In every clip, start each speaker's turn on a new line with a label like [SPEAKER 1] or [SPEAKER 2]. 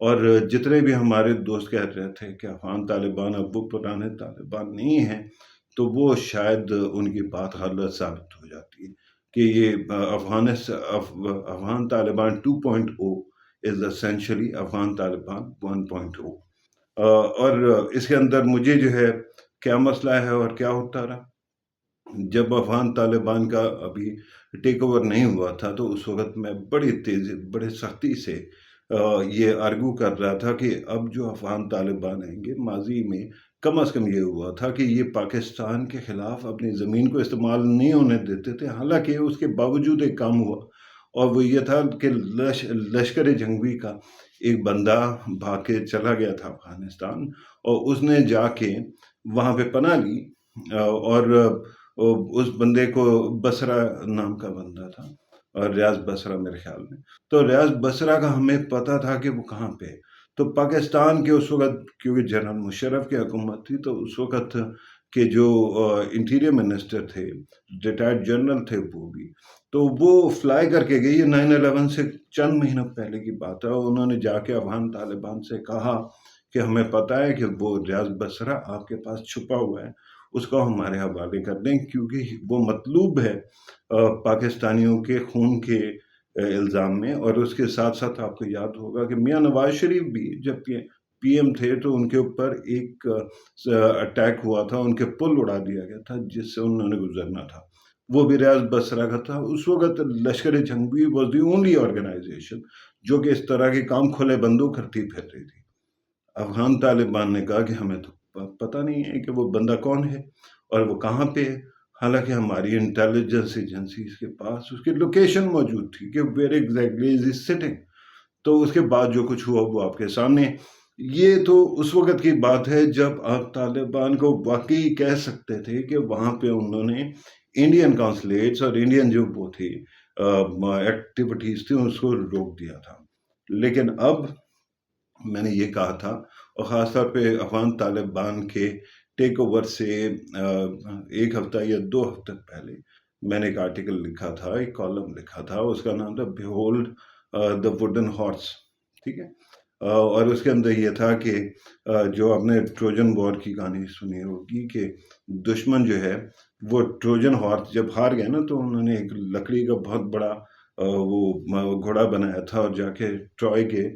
[SPEAKER 1] اور جتنے بھی ہمارے دوست کہہ رہے تھے کہ افغان طالبان اب وہ پرانے طالبان نہیں ہیں، تو وہ شاید ان کی بات غلط ثابت ہو جاتی ہے کہ یہ افغان طالبان 2.0 از اسینشلی افغان طالبان 1.0۔ اور اس کے اندر مجھے جو ہے کیا مسئلہ ہے اور کیا ہوتا رہا، جب افغان طالبان کا ابھی ٹیک اوور نہیں ہوا تھا تو اس وقت میں بڑی تیزی بڑے سختی سے یہ آرگو کر رہا تھا کہ اب جو افغان طالبان آئیں گے، ماضی میں کم از کم یہ ہوا تھا کہ یہ پاکستان کے خلاف اپنی زمین کو استعمال نہیں ہونے دیتے تھے، حالانکہ اس کے باوجود ایک کام ہوا، اور وہ یہ تھا کہ لشکر جنگوی کا ایک بندہ بھاگ کے چلا گیا تھا افغانستان، اور اس نے جا کے وہاں پہ پناہ لی، اور اس بندے کو بصرہ نام کا بندہ تھا، اور ریاض بصرہ میرے خیال میں، تو ریاض بصرہ کا ہمیں پتا تھا کہ وہ کہاں پہ، تو پاکستان کے اس وقت کیونکہ جنرل مشرف کی حکومت تھی، تو اس وقت کے جو انٹیریئر منسٹر تھے، ریٹائرڈ جنرل تھے وہ بھی، تو وہ فلائی کر کے گئی، یہ 9/11 سے چند مہینوں پہلے کی بات ہے، انہوں نے جا کے افغان طالبان سے کہا کہ ہمیں پتا ہے کہ وہ ریاض بصرہ آپ کے پاس چھپا ہوا ہے، اس کو ہمارے حوالے کر دیں، کیونکہ وہ مطلوب ہے پاکستانیوں کے خون کے الزام میں۔ اور اس کے ساتھ ساتھ آپ کو یاد ہوگا کہ میاں نواز شریف بھی جب پی ایم تھے تو ان کے اوپر ایک اٹیک ہوا تھا، ان کے پل اڑا دیا گیا تھا جس سے انہوں نے گزرنا تھا، وہ بھی ریاض بصرہ کا تھا۔ اس وقت لشکر Jhangvi was the only organization جو کہ اس طرح کے کام کھلے بندوں کرتی پھر رہی تھی۔ افغان طالبان نے کہا کہ ہمیں تو پتہ نہیں ہے کہ وہ بندہ کون ہے اور وہ کہاں پہ ہے، حالانکہ ہماری انٹیلیجنس ایجنسیز کے پاس اس کی لوکیشن موجود تھی کہ where exactly is he sitting. تو اس کے بعد جو کچھ ہوا وہ آپ کے سامنے۔ یہ تو اس وقت کی بات ہے جب آپ طالبان کو واقعی کہہ سکتے تھے کہ وہاں پہ انہوں نے انڈین کانسلیٹس اور انڈین جو وہ تھی ایکٹیویٹیز تھیں اس کو روک دیا تھا۔ لیکن اب میں نے یہ کہا تھا، اور خاص طور پہ افغان طالبان کے ٹیک اوور سے ایک ہفتہ یا 2 ہفتے پہلے میں نے ایک آرٹیکل لکھا تھا، ایک کالم لکھا تھا، اس کا نام تھا بیہولڈ دا ووڈن ہارس، ٹھیک ہے، اور اس کے اندر یہ تھا کہ جو آپ نے ٹروجن وار کی کہانی سنی ہوگی کہ دشمن جو ہے وہ ٹروجن ہارس جب ہار گئے نا تو انہوں نے ایک لکڑی کا بہت بڑا وہ گھوڑا بنایا تھا اور جا کے ٹرائے کے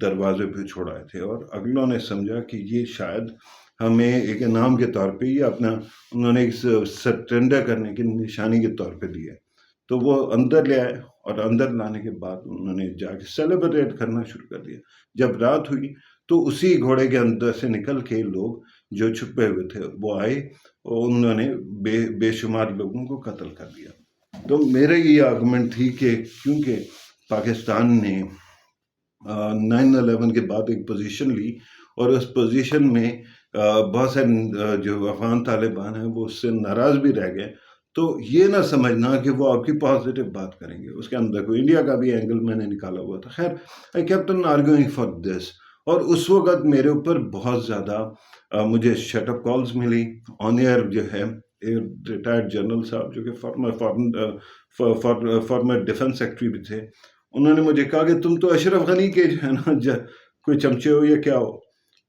[SPEAKER 1] دروازے پہ چھوڑائے تھے، اور اگلوں نے سمجھا کہ یہ شاید ہمیں ایک انعام کے طور پہ یہ اپنا انہوں نے ایک سرٹینڈر کرنے کی نشانی کے طور پہ دیا، تو وہ اندر لے آئے، اور اندر لانے کے بعد انہوں نے جا کے سیلیبریٹ کرنا شروع کر دیا۔ جب رات ہوئی تو اسی گھوڑے کے اندر سے نکل کے لوگ جو چھپے ہوئے تھے وہ آئے، اور انہوں نے بے شمار لوگوں کو قتل کر دیا۔ تو میرا یہ آرگومنٹ تھی کہ کیونکہ پاکستان نے 9/11 کے بعد ایک پوزیشن لی، اور اس پوزیشن میں بہت سارے جو افغان طالبان ہیں وہ اس سے ناراض بھی رہ گئے، تو یہ نہ سمجھنا کہ وہ آپ کی پازیٹیو بات کریں گے، اس کے اندر کوئی انڈیا کا بھی اینگل میں نے نکالا ہوا تھا۔ خیر I kept on arguing for this، اور اس وقت میرے اوپر بہت زیادہ مجھے شٹ اپ کالز ملی آن ایئر، جو ہے ریٹائرڈ جنرل صاحب جو کہ فارمر ڈیفنس سیکٹری بھی تھے، انہوں نے مجھے کہا کہ تم تو اشرف غنی کے جو ہے نا کوئی چمچے ہو یا کیا ہو،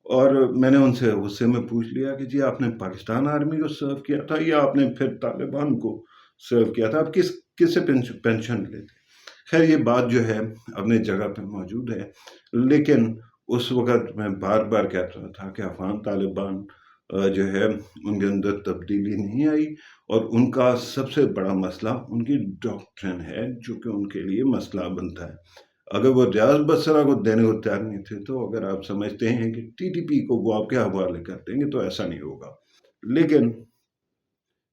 [SPEAKER 1] اور میں نے ان سے غصے میں پوچھ لیا کہ جی آپ نے پاکستان آرمی کو سرو کیا تھا یا آپ نے پھر طالبان کو سرو کیا تھا، آپ کس سے پینشن لیتے؟ خیر یہ بات جو ہے اپنے جگہ پہ موجود ہے، لیکن اس وقت میں بار بار کہہ رہا تھا کہ افغان طالبان جو ہے ان کے اندر تبدیلی نہیں آئی، اور ان کا سب سے بڑا مسئلہ ان کی ڈاکٹرن ہے جو کہ ان کے لیے مسئلہ بنتا ہے۔ اگر وہ ریاض بصرہ کو دینے کو تیار نہیں تھے تو اگر آپ سمجھتے ہیں کہ ٹی ٹی پی کو وہ آپ کے حوالے کر دیں گے تو ایسا نہیں ہوگا، لیکن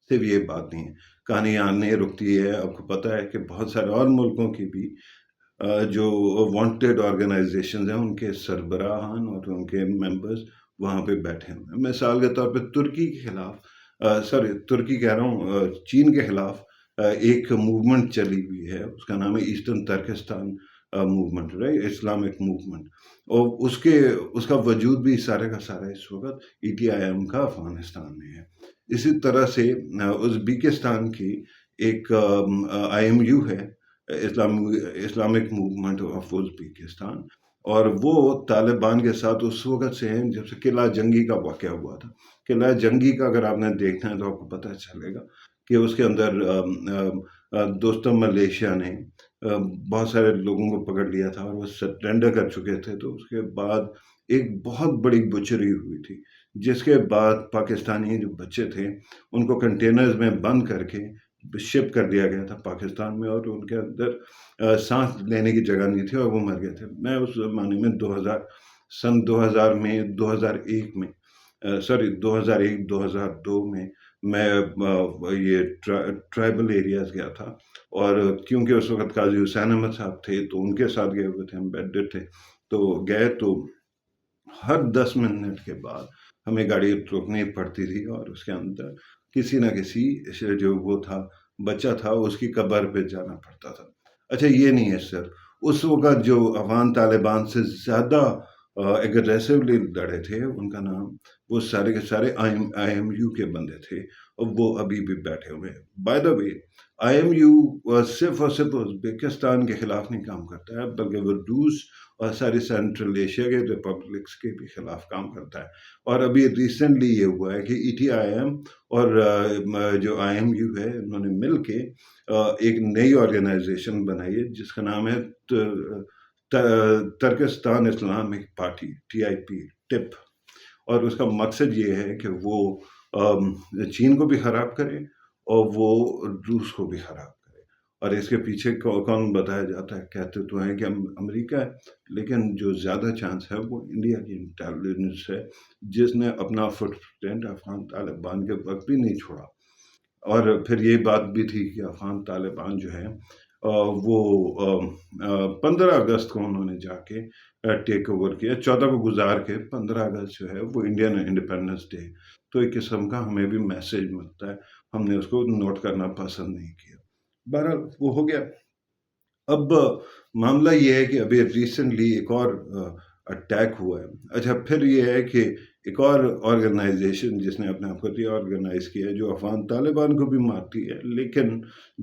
[SPEAKER 1] صرف یہ بات نہیں ہے، کہانی یہاں نہیں رکتی ہے۔ آپ کو پتہ ہے کہ بہت سارے اور ملکوں کی بھی جو وانٹیڈ آرگنائزیشنز ہیں ان کے سربراہان اور ان کے ممبرز وہاں پہ بیٹھے ہیں۔ مثال کے طور پہ ترکی کے خلاف ترکی کہہ رہا ہوں چین کے خلاف ایک موومنٹ چلی ہوئی ہے، اس کا نام ہے eastern Turkestan movement, Islamic movement, اور اس کا وجود بھی سارے کا سارا اس وقت ETIM کا افغانستان میں ہے۔ اسی طرح سے ازبیکستان کی ایک IMU ہے، اسلامک موومنٹ آف ازبیکستان، اور وہ طالبان کے ساتھ اس وقت سے ہیں جب سے قلعہ جنگی کا واقعہ ہوا تھا. قلعہ جنگی کا اگر آپ نے دیکھنا ہے تو آپ کو پتہ چلے گا کہ اس کے اندر دوستم ملیشیا نے بہت سارے لوگوں کو پکڑ لیا تھا اور وہ سرنڈر کر چکے تھے. تو اس کے بعد ایک بہت بڑی بچری ہوئی تھی، جس کے بعد پاکستانی جو بچے تھے ان کو کنٹینرز میں بند کر کے شپ کر دیا گیا تھا پاکستان میں، اور ان کے اندر سانس لینے کی جگہ نہیں تھی اور وہ مر گئے تھے. میں اس زمانے میں 2000 میں 2001 میں 2002 میں یہ ٹرائبل ایریاز گیا تھا. اور کیونکہ اس وقت قاضی حسین احمد صاحب تھے تو ان کے ساتھ گئے ہوئے تھے، ہم بیڈر تھے تو گئے. تو ہر 10 منٹ کے بعد ہمیں گاڑی روکنی پڑتی تھی اور اس کے اندر کسی نہ کسی جو وہ تھا بچہ تھا اس کی قبر پہ جانا پڑتا تھا. اچھا یہ نہیں ہے سر، اس وقت جو افغان طالبان سے زیادہ اگریسولی لڑے تھے ان کا نام، وہ سارے کے سارے آئی ایم یو کے بندے تھے اور وہ ابھی بھی بیٹھے ہوئے ہیں. By the way I am you صرف اور صرف ازبکستان کے خلاف نہیں کام کرتا ہے بلکہ وہ روس اور ساری سینٹرل ایشیا کے ریپبلکس کے بھی خلاف کام کرتا ہے. اور ابھی ریسنٹلی یہ ہوا ہے کہ ای ٹی آئی ایم اور جو آئی ایم یو ہے انہوں نے مل کے ایک نئی آرگنائزیشن بنائی ہے جس کا نام ہے ترکستان اسلامک پارٹی، TIP ٹپ. اور اس کا مقصد یہ ہے کہ وہ چین کو بھی خراب کرے اور وہ روس کو بھی خراب کرے. اور اس کے پیچھے کون بتایا جاتا ہے؟ کہتے تو ہیں کہ امریکہ ہے، لیکن جو زیادہ چانس ہے وہ انڈیا کی انٹیلیجنس ہے جس نے اپنا فٹ پرنٹ افغان طالبان کے وقت بھی نہیں چھوڑا. اور پھر یہ بات بھی تھی کہ افغان طالبان جو ہے وہ 15 اگست کو انہوں نے جا کے ٹیک اوور کیا، 14 کو گزار کے 15 اگست جو ہے وہ انڈین انڈیپینڈنس ڈے. تو ایک قسم کا ہمیں بھی میسج ملتا ہے، ہم نے اس کو نوٹ کرنا پسند نہیں کیا. بہرحال وہ ہو گیا. اب معاملہ یہ ہے کہ ابھی ریسنٹلی ایک اور اٹیک ہوا ہے. اچھا پھر یہ ہے کہ ایک اور آرگنائزیشن جس نے اپنے آپ کو ری آرگنائز کیا ہے جو افغان طالبان کو بھی مارتی ہے لیکن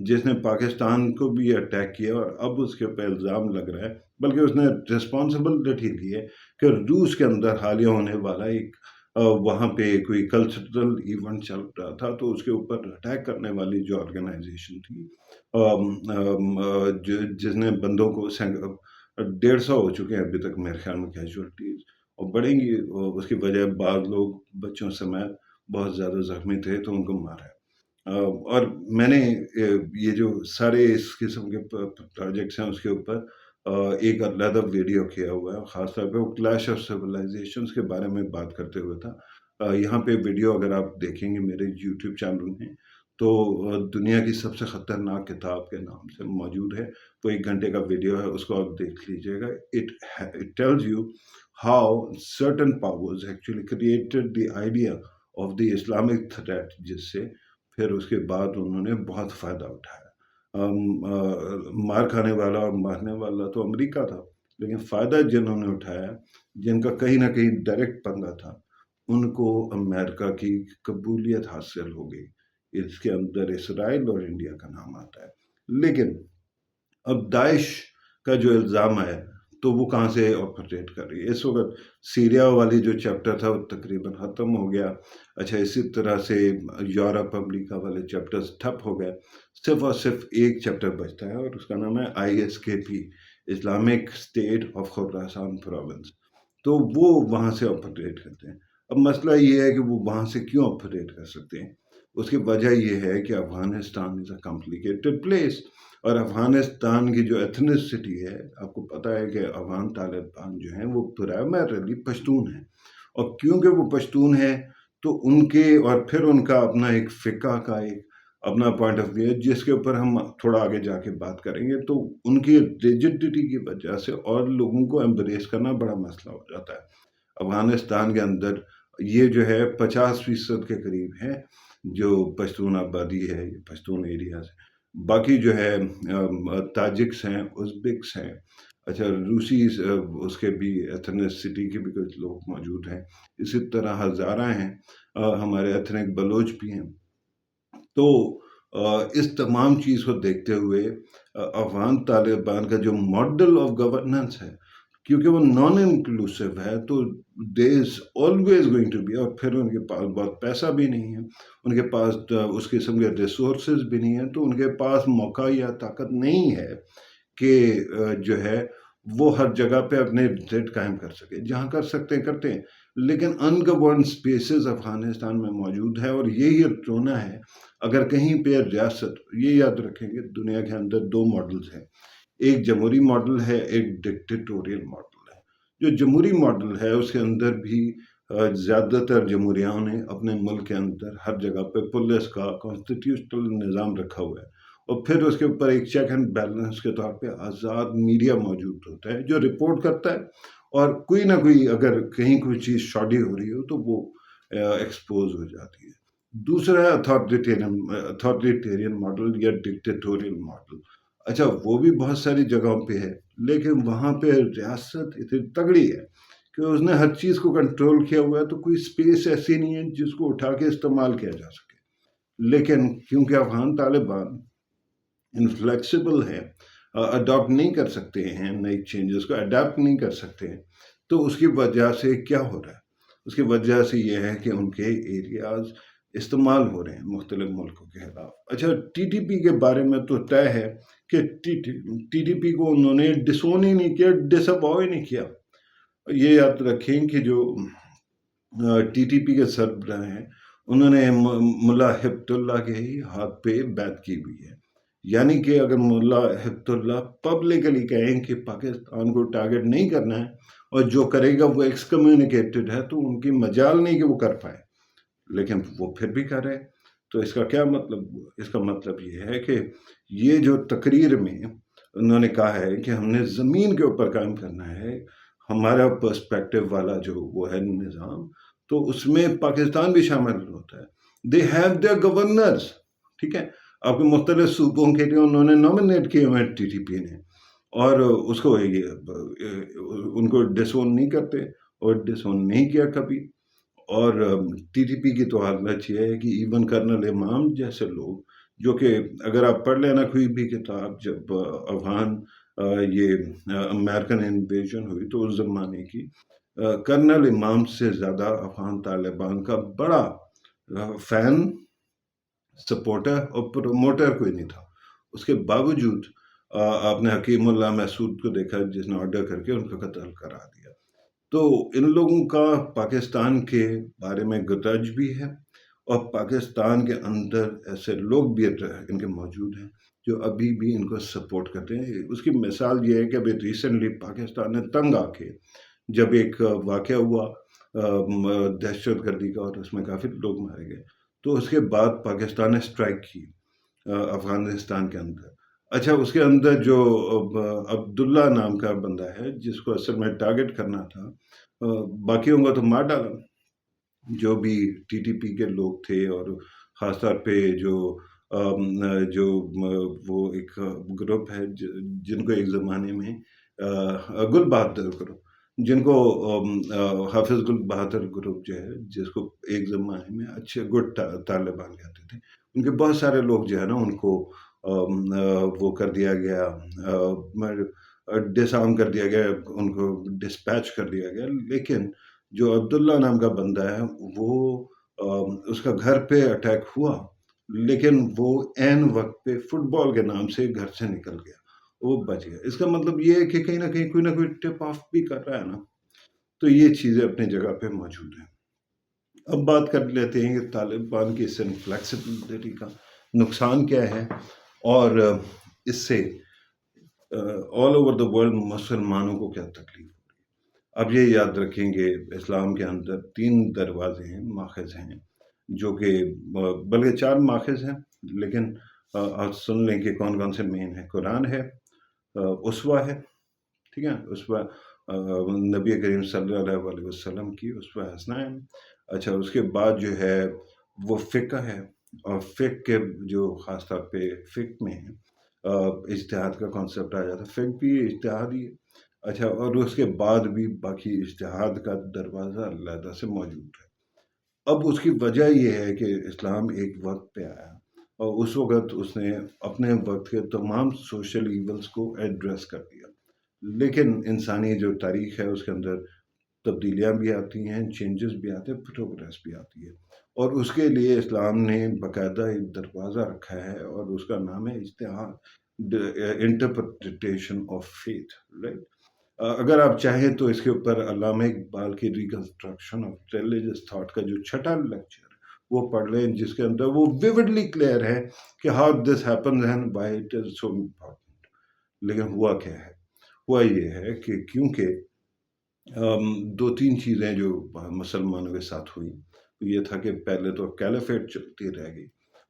[SPEAKER 1] جس نے پاکستان کو بھی اٹیک کیا اور اب اس کے اوپر الزام لگ رہا ہے، بلکہ اس نے رسپانسبلٹی لی ہے کہ روس کے اندر حالیہ ہونے والا ایک وہاں پہ کوئی کلچرل ایونٹ چل رہا تھا تو اس کے اوپر اٹیک کرنے والی جو آرگنائزیشن تھی جس نے بندوں کو 150 ہو چکے ہیں ابھی تک میرے خیال میں کیجولٹیز، اور بڑھیں گی. اس کی وجہ بعض لوگ بچوں سمیت بہت زیادہ زخمی تھے تو ان کو مارا ہے. اور میں نے یہ جو سارے اس قسم کے پروجیکٹس ہیں اس کے اوپر ایک علیحدہ ویڈیو کیا ہوا ہے، خاص طور پہ وہ کلیش آف سویلائزیشنز کے بارے میں بات کرتے ہوئے تھا. یہاں پہ ویڈیو اگر آپ دیکھیں گے میرے یوٹیوب چینل میں تو دنیا کی سب سے خطرناک کتاب کے نام سے موجود ہے. وہ 1 گھنٹے کا ویڈیو ہے، اس کو آپ دیکھ لیجئے گا. It tells you how certain powers actually created the idea of the Islamic threat جس سے پھر اس کے بعد انہوں نے بہت فائدہ اٹھایا. مار کھانے والا اور مارنے والا تو امریکہ تھا، لیکن فائدہ جنہوں نے اٹھایا جن کا کہیں نہ کہیں ڈائریکٹ پنگا تھا ان کو امریکہ کی قبولیت حاصل ہو گئی. اس کے اندر اسرائیل اور انڈیا کا نام آتا ہے. لیکن اب داعش کا جو الزام ہے تو وہ کہاں سے آپریٹ کر رہی ہے؟ اس وقت سیریا والی جو چیپٹر تھا وہ تقریباً ختم ہو گیا. اچھا اسی طرح سے یورپ امریکہ والے چیپٹرز ٹھپ ہو گئے. صرف اور صرف ایک چیپٹر بچتا ہے اور اس کا نام ہے ISKP، Islamic state of Khorasan province. تو وہ وہاں سے آپریٹ کرتے ہیں. اب مسئلہ یہ ہے کہ وہ وہاں سے کیوں آپریٹ کر سکتے ہیں؟ اس کی وجہ یہ ہے کہ افغانستان از اے کمپلیکیٹڈ پلیس، اور افغانستان کی جو ایتھنسٹی ہے آپ کو پتہ ہے کہ افغان طالبان جو ہیں وہ پرائمرلی پشتون ہیں. اور کیونکہ وہ پشتون ہیں تو ان کے اور پھر ان کا اپنا ایک فقہ کا ایک اپنا پوائنٹ آف ویو ہے جس کے اوپر ہم تھوڑا آگے جا کے بات کریں گے. تو ان کی ریجڈٹی کی وجہ سے اور لوگوں کو ایمبریس کرنا بڑا مسئلہ ہو جاتا ہے. افغانستان کے اندر یہ جو ہے 50% کے قریب ہے جو پشتون آبادی ہے، یہ پشتون ایریاز ہے. باقی جو ہے تاجکس ہیں، ازبکس ہیں، اچھا روسی اس کے بھی ایتھنسٹی کے بھی کچھ لوگ موجود ہیں. اسی طرح ہزارہ ہیں، ہمارے ایتھنک بلوچ بھی ہیں. تو اس تمام چیز کو دیکھتے ہوئے افغان طالبان کا جو ماڈل آف گورننس ہے کیونکہ وہ نان انکلوسیو ہے تو there is always going to be, اور پھر ان کے پاس بہت پیسہ بھی نہیں ہے، ان کے پاس اس قسم کے ریسورسز بھی نہیں ہیں، تو ان کے پاس موقع یا طاقت نہیں ہے کہ جو ہے وہ ہر جگہ پہ اپنے ریٹ قائم کر سکے۔ جہاں کر سکتے ہیں کرتے ہیں، لیکن ان گورنڈ اسپیسز افغانستان میں موجود ہے، اور یہی رونا ہے اگر کہیں پہ ریاست، یہ یاد رکھیں گے دنیا کے اندر دو ماڈلز ہیں، ایک جمہوری ماڈل ہے، ایک ڈکٹیٹوریل ماڈل ہے۔ جو جمہوری ماڈل ہے اس کے اندر بھی زیادہ تر جمہوریوں نے اپنے ملک کے اندر ہر جگہ پہ پولیس کا کانسٹیٹیوشنل نظام رکھا ہوا ہے، اور پھر اس کے اوپر ایک چیک اینڈ بیلنس کے طور پہ آزاد میڈیا موجود ہوتا ہے جو رپورٹ کرتا ہے، اور کوئی نہ کوئی اگر کہیں کوئی چیز شاڈی ہو رہی ہو تو وہ ایکسپوز ہو جاتی ہے۔ دوسرا ہے اتھارٹیرین ماڈل یا ڈکٹیٹوریل ماڈل۔ اچھا وہ بھی بہت ساری جگہوں پہ ہے، لیکن وہاں پہ ریاست اتنی تگڑی ہے کہ اس نے ہر چیز کو کنٹرول کیا ہوا ہے، تو کوئی سپیس ایسی نہیں ہے جس کو اٹھا کے استعمال کیا جا سکے۔ لیکن کیونکہ افغان طالبان انفلیکسیبل ہے، اڈاپٹ نہیں کر سکتے ہیں، نئی چینجز کو اڈاپٹ نہیں کر سکتے ہیں، تو اس کی وجہ سے کیا ہو رہا ہے؟ اس کی وجہ سے یہ ہے کہ ان کے ایریاز استعمال ہو رہے ہیں مختلف ملکوں کے خلاف۔ اچھا ٹی ٹی پی کے بارے میں تو طے ہے کہ ٹی ٹی پی کو انہوں نے ڈسون ہی نہیں کیا، ڈس اواؤ ہی نہیں کیا۔ یہ یاد رکھیں کہ جو ٹی ٹی پی کے سربراہ ہیں انہوں نے ملا ہبت اللہ کے ہی ہاتھ پہ بیعت کی ہوئی ہے، یعنی کہ اگر ملا ہبت اللہ پبلکلی کہیں کہ پاکستان کو ٹارگٹ نہیں کرنا ہے اور جو کرے گا وہ ایکس کمیونیکیٹڈ ہے، تو ان کی مجال نہیں کہ وہ کر پائے، لیکن وہ پھر بھی کر رہے ہیں۔ تو اس کا کیا مطلب؟ اس کا مطلب یہ ہے کہ یہ جو تقریر میں انہوں نے کہا ہے کہ ہم نے زمین کے اوپر کام کرنا ہے، ہمارا پرسپیکٹو والا جو وہ ہے نظام، تو اس میں پاکستان بھی شامل ہوتا ہے۔ دے ہیو دیئر گورنرز، ٹھیک ہے، آپ کے مختلف صوبوں کے لیے انہوں نے نامنیٹ کیے ہوئے ٹی ٹی پی نے، اور اس کو ان کو ڈسون نہیں کرتے، اور ڈسون نہیں کیا کبھی۔ اور ٹی ٹی پی کی تو حالت یہ ہے کہ ایون کرنل امام جیسے لوگ، جو کہ اگر آپ پڑھ لینا کوئی بھی کتاب، جب افغان یہ امریکن انویژن ہوئی تو اس زمانے کی، کرنل امام سے زیادہ افغان طالبان کا بڑا فین، سپورٹر اور پروموٹر کوئی نہیں تھا۔ اس کے باوجود آپ نے حکیم اللہ محسود کو دیکھا جس نے آرڈر کر کے ان کا قتل کرا دیا۔ تو ان لوگوں کا پاکستان کے بارے میں گرج بھی ہے، اور پاکستان کے اندر ایسے لوگ بھی ان کے موجود ہیں جو ابھی بھی ان کو سپورٹ کرتے ہیں۔ اس کی مثال یہ ہے کہ ابھی ریسنٹلی پاکستان نے تنگ آ کے جب ایک واقعہ ہوا دہشت گردی کا، اور اس میں کافی لوگ مارے گئے، تو اس کے بعد پاکستان نے اسٹرائک کی افغانستان کے اندر۔ اچھا اس کے اندر جو عبداللہ نام کا بندہ ہے جس کو اصل میں ٹارگٹ کرنا تھا، باقیوں کو تو مار ڈالا، جو بھی ٹی ٹی پی کے لوگ تھے، اور خاص طور پہ جو وہ ایک گروپ ہے جن کو ایک زمانے میں گل بہادر گروپ، جن کو حافظ گل بہادر گروپ جو ہے، جس کو ایک زمانے میں اچھے گڈ طالبان کہتے تھے، ان کے بہت سارے لوگ جو ہے نا ان کو وہ کر دیا گیا، ڈس آرم کر دیا گیا، ان کو ڈسپیچ کر دیا گیا۔ لیکن جو عبداللہ نام کا بندہ ہے وہ اس کا گھر پہ اٹیک ہوا، لیکن وہ عین وقت پہ فٹ بال کے نام سے گھر سے نکل گیا، وہ بچ گیا۔ اس کا مطلب یہ ہے کہ کہیں نہ کہیں کوئی نہ کوئی ٹپ آف بھی کر رہا ہے نا۔ تو یہ چیزیں اپنی جگہ پہ موجود ہیں۔ اب بات کر لیتے ہیں کہ طالبان کی اس انفلیکسیبلٹی کا نقصان کیا ہے، اور اس سے آل اوور دا ورلڈ مسلمانوں کو کیا تکلیف ہو رہی ہے۔ اب یہ یاد رکھیں گے اسلام کے اندر 3 دروازے ہیں، ماخذ ہیں، جو کہ بلکہ 4 ماخذ ہیں، لیکن آپ سن لیں کہ کون کون سے مین ہیں۔ قرآن ہے، اسوہ ہے، ٹھیک ہے، اسوہ نبی کریم صلی اللہ علیہ وسلم کی اسوہ حسنہ ہے۔ اچھا اس کے بعد جو ہے وہ فقہ ہے، اور فقہ کے جو خاص طور پہ فقہ میں اجتہاد کا کانسیپٹ آ جاتا ہے، فقہ بھی اجتہاد ہی ہے۔ اچھا اور اس کے بعد بھی باقی اجتہاد کا دروازہ علیحدہ سے موجود ہے۔ اب اس کی وجہ یہ ہے کہ اسلام ایک وقت پہ آیا، اور اس وقت اس نے اپنے وقت کے تمام سوشل ایونٹس کو ایڈریس کر دیا، لیکن انسانی جو تاریخ ہے اس کے اندر تبدیلیاں بھی آتی ہیں، چینجز بھی آتے ہیں، پروگریس بھی آتی ہے، اور اس کے لیے اسلام نے باقاعدہ ایک دروازہ رکھا ہے اور اس کا نام ہے اجتہاد، انٹرپریٹیشن آف فیتھ، رائٹ؟ اگر آپ چاہیں تو اس کے اوپر علامہ اقبال کی ریکنسٹرکشن آف ریلیجس تھاٹ کا جو چھٹا لیکچر وہ پڑھ لیں، جس کے اندر وہ ویوڈلی کلیئر ہے کہ how this happens and why it is so important. لیکن ہوا کیا ہے؟ ہوا یہ ہے کہ کیونکہ دو تین چیزیں جو مسلمانوں کے ساتھ ہوئی، یہ تھا کہ پہلے تو کیلیفیٹ چلتی رہ گئی،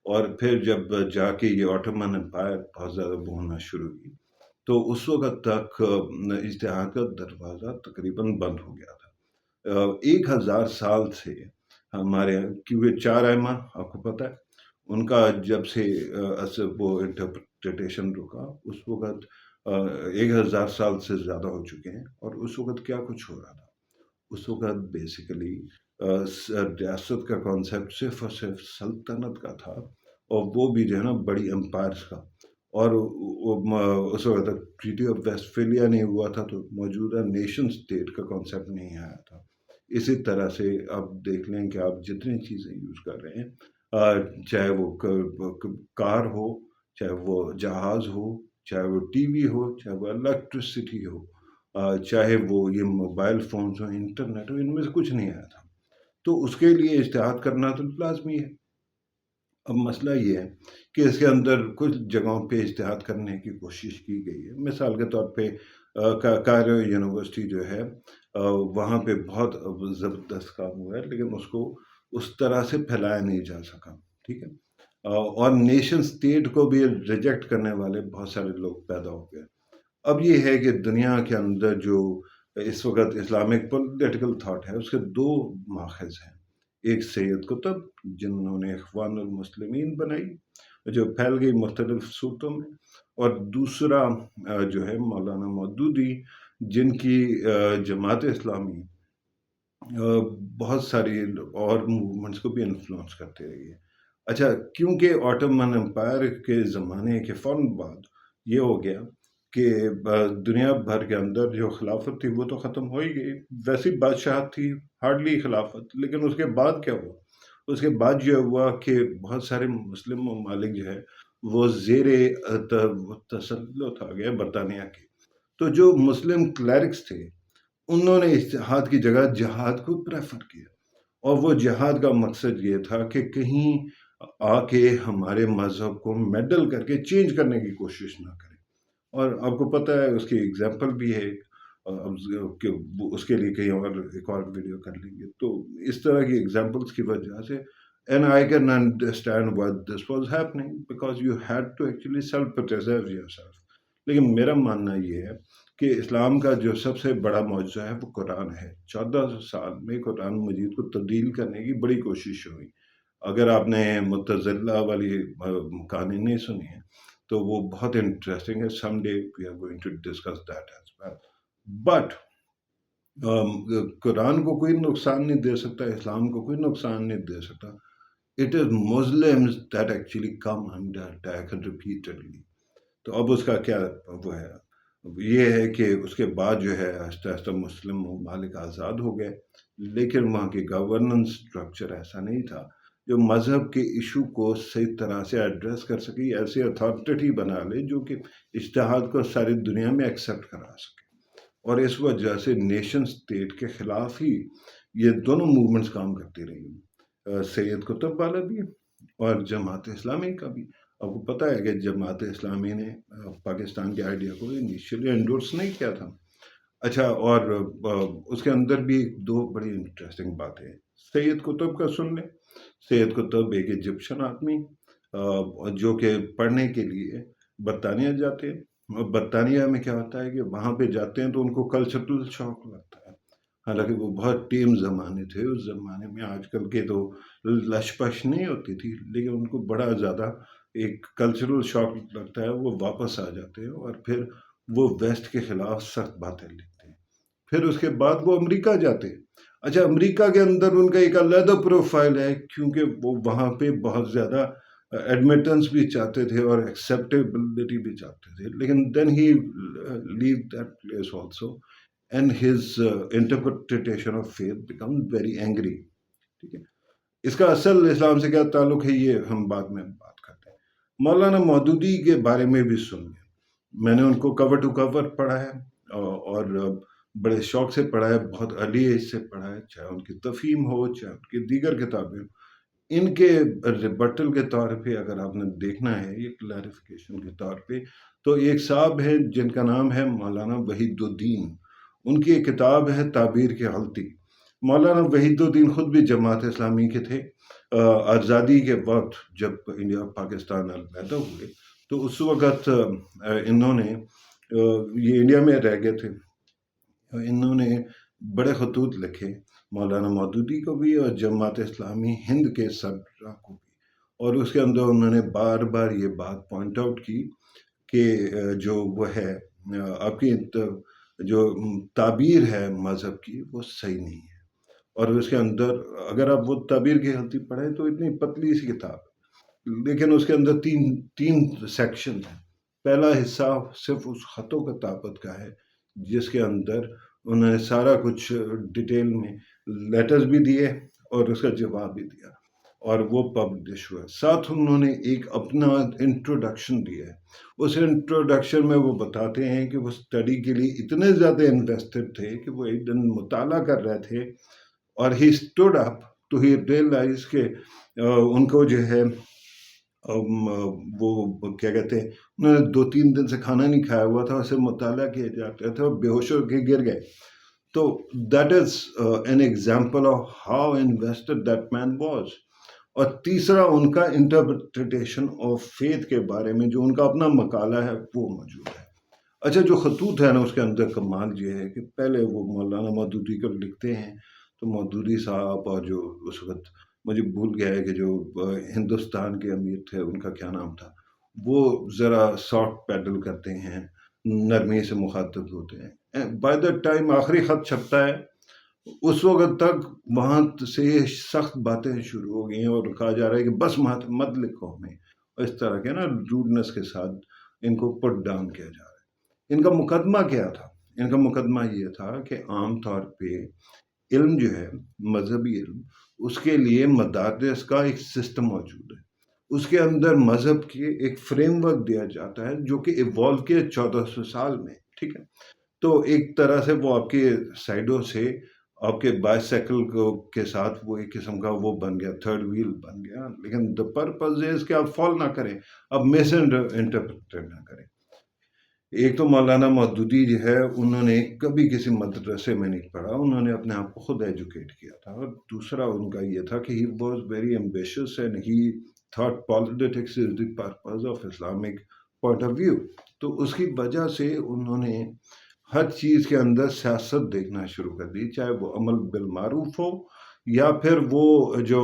[SPEAKER 1] اور پھر جب جا کے یہ آٹومن امپائر بہت زیادہ بولنا شروع کی، تو اس وقت تک اجتہاد کا دروازہ تقریباً بند ہو گیا تھا۔ 1000 سال سے ہمارے کیونکہ 4 ائمہ آپ کو پتہ ہے ان کا جب سے وہ انٹرپریٹیشن رکا، اس وقت 1000 سال سے زیادہ ہو چکے ہیں، اور اس وقت کیا کچھ ہو رہا تھا؟ اس وقت بیسیکلی ریاست کا کانسیپٹ صرف اور صرف سلطنت کا تھا، اور وہ بھی جو ہے نا بڑی امپائرس کا، اور اس وقت تک ٹریٹی آف ویسٹفیلیا نہیں ہوا تھا، تو موجودہ نیشن اسٹیٹ کا کانسیپٹ نہیں آیا تھا۔ اسی طرح سے آپ دیکھ لیں کہ آپ جتنی چیزیں یوز کر رہے ہیں، چاہے وہ کار ہو، چاہے وہ جہاز ہو، چاہے وہ ٹی وی ہو، چاہے وہ الیکٹرسٹی ہو، چاہے وہ یہ موبائل فونز ہو، انٹرنیٹ ہو، ان میں سے کچھ نہیں آیا تھا۔ تو اس کے لیے اجتہاد کرنا تو لازمی ہے۔ اب مسئلہ یہ ہے کہ اس کے اندر کچھ جگہوں پہ اجتہاد کرنے کی کوشش کی گئی ہے۔ مثال کے طور پہ کائرو یونیورسٹی جو ہے، وہاں پہ بہت زبردست کام ہوا ہے، لیکن اس کو اس طرح سے پھیلایا نہیں جا سکا، ٹھیک ہے؟ اور نیشن اسٹیٹ کو بھی ریجیکٹ کرنے والے بہت سارے لوگ پیدا ہو گئے۔ اب یہ ہے کہ دنیا کے اندر جو اس وقت اسلامک پولیٹیکل تھاٹ ہے، اس کے دو ماخذ ہیں۔ ایک سید قطب، جنہوں نے اخوان المسلمین بنائی، جو پھیل گئی مختلف صورتوں میں، اور دوسرا جو ہے مولانا مودودی، جن کی جماعت اسلامی بہت ساری اور موومنٹس کو بھی انفلوئنس کرتے رہی ہے۔ اچھا، کیونکہ آٹومن امپائر کے زمانے کے فوراً بعد یہ ہو گیا کہ دنیا بھر کے اندر جو خلافت تھی وہ تو ختم ہو ہی گئی، ویسی بادشاہت تھی، ہارڈلی خلافت۔ لیکن اس کے بعد کیا ہوا؟ اس کے بعد یہ ہوا کہ بہت سارے مسلم ممالک جو ہے وہ زیر تسلط آ گئے برطانیہ کے۔ تو جو مسلم کلیرکس تھے، انہوں نے اجتہاد کی جگہ جہاد کو پریفر کیا، اور وہ جہاد کا مقصد یہ تھا کہ کہیں آ کے ہمارے مذہب کو میڈل کر کے چینج کرنے کی کوشش نہ کریں۔ اور آپ کو پتہ ہے اس کی ایگزامپل بھی ہے، کہ اس کے لیے کہیں اور ایک اور ویڈیو کر لیں گے۔ تو اس طرح کی ایگزامپلس کی وجہ سے and I can understand why this was happening because you had to actually self-preserve yourself۔ لیکن میرا ماننا یہ ہے کہ اسلام کا جو سب سے بڑا معجزہ ہے وہ قرآن ہے۔ 1400 سال میں قرآن مجید کو تبدیل کرنے کی بڑی کوشش ہوئی۔ اگر آپ نے معتزلہ والی کہانی نہیں سنی ہے تو وہ بہت انٹرسٹنگ ہے۔ Some day we are going to discuss that as well. But Quran کو کوئی نقصان نہیں دے سکتا، اسلام کو کوئی نقصان نہیں دے سکتا۔ It is Muslims that actually come under attack repeatedly۔ تو اب اس کا کیا وہ ہے؟ یہ ہے کہ اس کے بعد جو ہے آہستہ آہستہ مسلم ممالک آزاد ہو گئے، لیکن وہاں کی گورننس اسٹرکچر ایسا نہیں تھا جو مذہب کے ایشو کو صحیح طرح سے ایڈریس کر سکے، ایسی اتھارٹی بنا لے جو کہ اجتہاد کو ساری دنیا میں ایکسیپٹ کرا سکے۔ اور اس وجہ سے نیشن اسٹیٹ کے خلاف ہی یہ دونوں موومنٹس کام کرتی رہی، سید قطب والا بھی اور جماعت اسلامی کا بھی۔ آپ کو پتہ ہے کہ جماعت اسلامی نے پاکستان کے آئیڈیا کو انیشیلی انڈورس نہیں کیا تھا۔ اچھا، اور اس کے اندر بھی دو بڑی انٹرسٹنگ باتیں ہیں۔ سید قطب کا سن لیں۔ سید قطب ایک ایجپشن آدمی جو کہ پڑھنے کے لیے برطانیہ جاتے ہیں، اور برطانیہ میں کیا ہوتا ہے کہ وہاں پہ جاتے ہیں تو ان کو کلچرل شوق لگتا ہے۔ حالانکہ وہ بہت ٹیم زمانے تھے، اس زمانے میں آج کل کے تو لش پش نہیں ہوتی تھی، لیکن ان کو بڑا زیادہ ایک کلچرل شوق لگتا ہے۔ وہ واپس آ جاتے ہیں اور پھر وہ ویسٹ کے خلاف سخت باتیں لکھتے ہیں۔ پھر اس کے بعد وہ امریکہ جاتے ہیں۔ اچھا، امریکہ کے اندر ان کا ایک علیحدہ پروفائل ہے، کیونکہ وہ وہاں پہ بہت زیادہ ایڈمیٹنس بھی چاہتے تھے اور ایکسیپٹیبلٹی بھی چاہتے تھے، لیکن then he leave that place also and his interpretation of faith become very angry. ٹھیک ہے، اس کا اصل اسلام سے کیا تعلق ہے یہ ہم بعد میں بات کرتے ہیں. مولانا مودودی کے بارے میں بھی سنیے. میں نے ان کو کور ٹو کور پڑھا ہے اور بڑے شوق سے پڑھا ہے، بہت ارلی ایج سے پڑھا ہے، چاہے ان کی تفہیم ہو چاہے ان کی دیگر کتابیں ہوں. ان کے ریبٹل کے طور پہ اگر آپ نے دیکھنا ہے یہ کلیریفیکیشن کے طور پہ، تو ایک صاحب ہے جن کا نام ہے مولانا وحید الدین. ان کی ایک کتاب ہے تعبیر کی غلطی. مولانا وحید الدین خود بھی جماعت اسلامی کے تھے. آزادی کے وقت جب انڈیا پاکستان علیحدہ ہوئے تو اس وقت انہوں نے یہ انڈیا میں رہ گئے تھے. انہوں نے بڑے خطوط لکھے مولانا مودودی کو بھی اور جماعت اسلامی ہند کے سربراہ کو بھی، اور اس کے اندر انہوں نے بار بار یہ بات پوائنٹ آؤٹ کی کہ جو وہ ہے آپ کی جو تعبیر ہے مذہب کی وہ صحیح نہیں ہے. اور اس کے اندر اگر آپ وہ تعبیر کی غلطی پڑھیں تو اتنی پتلی سی کتاب، لیکن اس کے اندر تین سیکشن ہیں. پہلا حصہ صرف اس خطوں کا طاقت کا ہے جس کے اندر انہوں نے سارا کچھ ڈیٹیل میں لیٹرز بھی دیے اور اس کا جواب بھی دیا اور وہ پبلش ہوا. ساتھ انہوں نے ایک اپنا انٹروڈکشن دیا ہے. اس انٹروڈکشن میں وہ بتاتے ہیں کہ وہ اسٹڈی کے لیے اتنے زیادہ انویسٹڈ تھے کہ وہ ایک دن مطالعہ کر رہے تھے اور he stood up to he realize کہ ان کو جو ہے وہ کیا کہتے ہیں، انہوں نے 2-3 دن سے کھانا نہیں کھایا ہوا تھا، اسے مطالعہ کیا جاتا تھا اور بے ہوش ہو کے گر گئے. تو that is an example of how invested that man was. اور تیسرا ان کا انٹرپریٹیشن آف فیتھ کے بارے میں جو ان کا اپنا مقالہ ہے وہ موجود ہے. اچھا، جو خطوط ہے نا اس کے اندر کمال یہ ہے کہ پہلے وہ مولانا مودودی کو لکھتے ہیں تو مودودی صاحب اور جو اس وقت مجھے بھول گیا ہے کہ جو ہندوستان کے امیر تھے ان کا کیا نام تھا، وہ ذرا سافٹ پیڈل کرتے ہیں، نرمی سے مخاطب ہوتے ہیں. بائی دا ٹائم آخری خط چھپتا ہے اس وقت تک وہاں سے سخت باتیں شروع ہو گئی ہیں اور کہا جا رہا ہے کہ بس مت لکھو ہمیں، اور اس طرح کے نا روڈنس کے ساتھ ان کو پٹ ڈاؤن کیا جا رہا ہے. ان کا مقدمہ کیا تھا؟ ان کا مقدمہ یہ تھا کہ عام طور پہ علم جو ہے مذہبی علم، اس کے لیے مدارس کا ایک سسٹم موجود ہے. اس کے اندر مذہب کی ایک فریم ورک دیا جاتا ہے جو کہ ایوالو کیا 1400 سال میں. ٹھیک ہے، تو ایک طرح سے وہ آپ کے سائڈوں سے آپ کے بائیسیکل کے ساتھ وہ ایک قسم کا وہ بن گیا، تھرڈ ویل بن گیا. لیکن دا پرپز از کہ آپ فال نہ کریں، آپ مس انٹرپریٹ نہ کریں. ایک تو مولانا مودودی جو ہے انہوں نے کبھی کسی مدرسے میں نہیں پڑھا، انہوں نے اپنے آپ کو خود ایجوکیٹ کیا تھا. اور دوسرا ان کا یہ تھا کہ he was very ambitious and he thought politics is the purpose of Islamic point of view. تو اس کی وجہ سے انہوں نے ہر چیز کے اندر سیاست دیکھنا شروع کر دی، چاہے وہ عمل بالمعروف ہو یا پھر وہ جو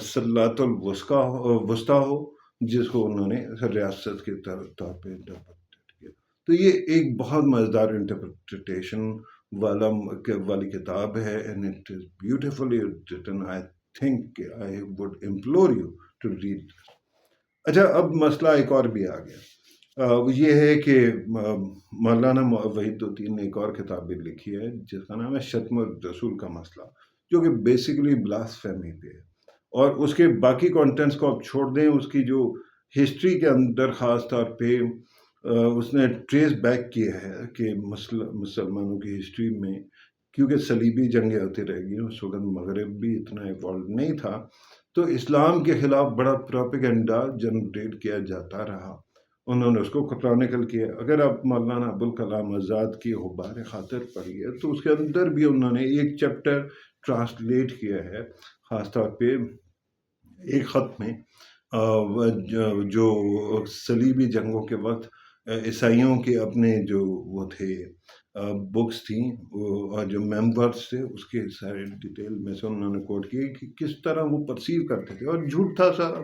[SPEAKER 1] صلاۃ الوسطیٰ ہو جس کو انہوں نے ریاست کے طور پہ انٹرپریٹ کیا. تو یہ ایک بہت مزیدار انٹرپریٹیشن والی کتاب ہے and it is beautifully written. I think I would implore you to read this. اچھا، اب مسئلہ ایک اور بھی آ گیا. یہ ہے کہ مولانا وحید الدین نے ایک اور کتاب بھی لکھی ہے جس کا نام ہے شتم الرسول کا مسئلہ، جو کہ بیسیکلی بلاسفیمی پہ ہے. اور اس کے باقی کانٹینٹس کو آپ چھوڑ دیں، اس کی جو ہسٹری کے اندر خاص طور پہ اس نے ٹریس بیک کیا ہے کہ مسلمانوں کی ہسٹری میں، کیونکہ صلیبی جنگیں ہوتی رہ گئی، اس وقت مغرب بھی اتنا ایوالو نہیں تھا، تو اسلام کے خلاف بڑا پروپیگنڈا جنریٹ کیا جاتا رہا. انہوں نے اس کو کرونیکل کیا. اگر آپ مولانا ابوالکلام آزاد کی غبار خاطر پڑھیے تو اس کے اندر بھی انہوں نے ایک چیپٹر ٹرانسلیٹ کیا ہے، خاص طور پہ ایک خط میں جو صلیبی جنگوں کے وقت عیسائیوں کے اپنے جو وہ تھے بکس تھیں اور جو ممبرس تھے اس کے سارے ڈیٹیل میں سے انہوں نے کوٹ کیے کہ کس طرح وہ پرسیو کرتے تھے، اور جھوٹ تھا سارا.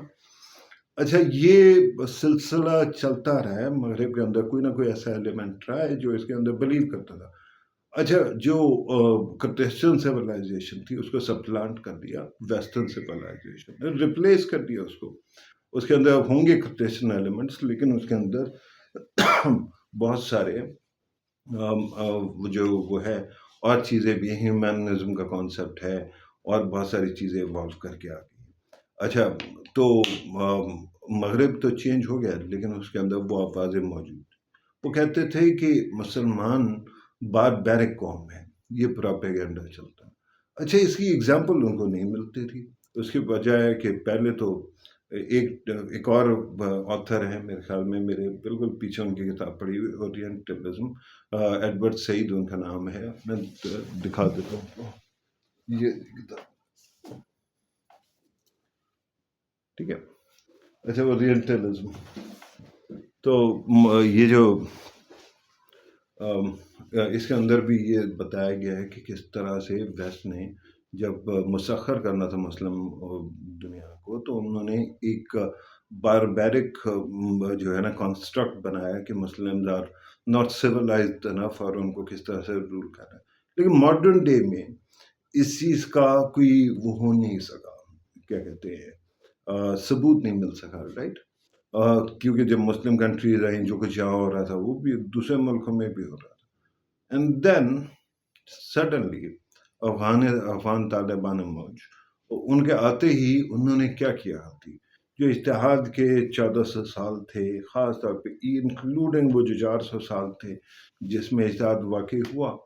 [SPEAKER 1] اچھا، یہ سلسلہ چلتا رہا ہے، مغرب کے اندر کوئی نہ کوئی ایسا ایلیمنٹ رہا ہے جو اس کے اندر بلیو کرتا تھا. اچھا، جو کرسچن سیولائزیشن تھی اس کو سپلانٹ کر دیا ویسٹرن سیولائزیشن، ریپلیس کر دیا اس کو. اس کے اندر ہوں گے کرسچن ایلیمنٹس، لیکن اس کے اندر بہت سارے جو وہ ہے اور چیزیں بھی، ہیومنزم کا کانسیپٹ ہے اور بہت ساری چیزیں ایوالو کر کے آ گئی. اچھا، تو مغرب تو چینج ہو گیا، لیکن اس کے اندر وہ آوازیں موجود. وہ کہتے تھے کہ مسلمان باربیرک قوم ہے، یہ پراپیگنڈا چلتا ہے. اچھا، اس کی ایگزامپل ان کو نہیں ملتی تھی. اس کے بجائے کہ پہلے تو ایک اور آتھر ہے میرے خیال میں، میرے بالکل پیچھے ان کی کتاب پڑھی ہوئی، اورینٹلزم، ایڈورڈ سعید ان کا نام ہے. میں دکھا دیتا ہوں یہ کتاب، ٹھیک ہے. اچھا، اورینٹلزم، تو یہ جو اس کے اندر بھی یہ بتایا گیا ہے کہ کس طرح سے ویسٹ نے جب مسخر کرنا تھا مسلم دنیا کو، تو انہوں نے ایک باربیرک جو ہے نا کنسٹرکٹ بنایا کہ مسلمز آر ناٹ سیولائزڈ انف، اور ان کو کس طرح سے رول کرنا ہے. لیکن ماڈرن ڈے میں اس چیز کا کوئی وہ ہو نہیں سکا، کیا کہتے ہیں، ثبوت نہیں مل سکا، رائٹ. کیونکہ جب مسلم کنٹریز آئیں، جو کچھ یہاں ہو رہا تھا وہ بھی دوسرے ملکوں میں بھی ہو رہا تھا. And then suddenly Afghan Taliban موج، ان کے آتے ہی انہوں نے کیا کیا تھی، جو اتحاد کے 1400 سال تھے، خاص طور پہ انکلوڈنگ وہ جو 400 سال تھے جس میں اتحاد واقع ہوا،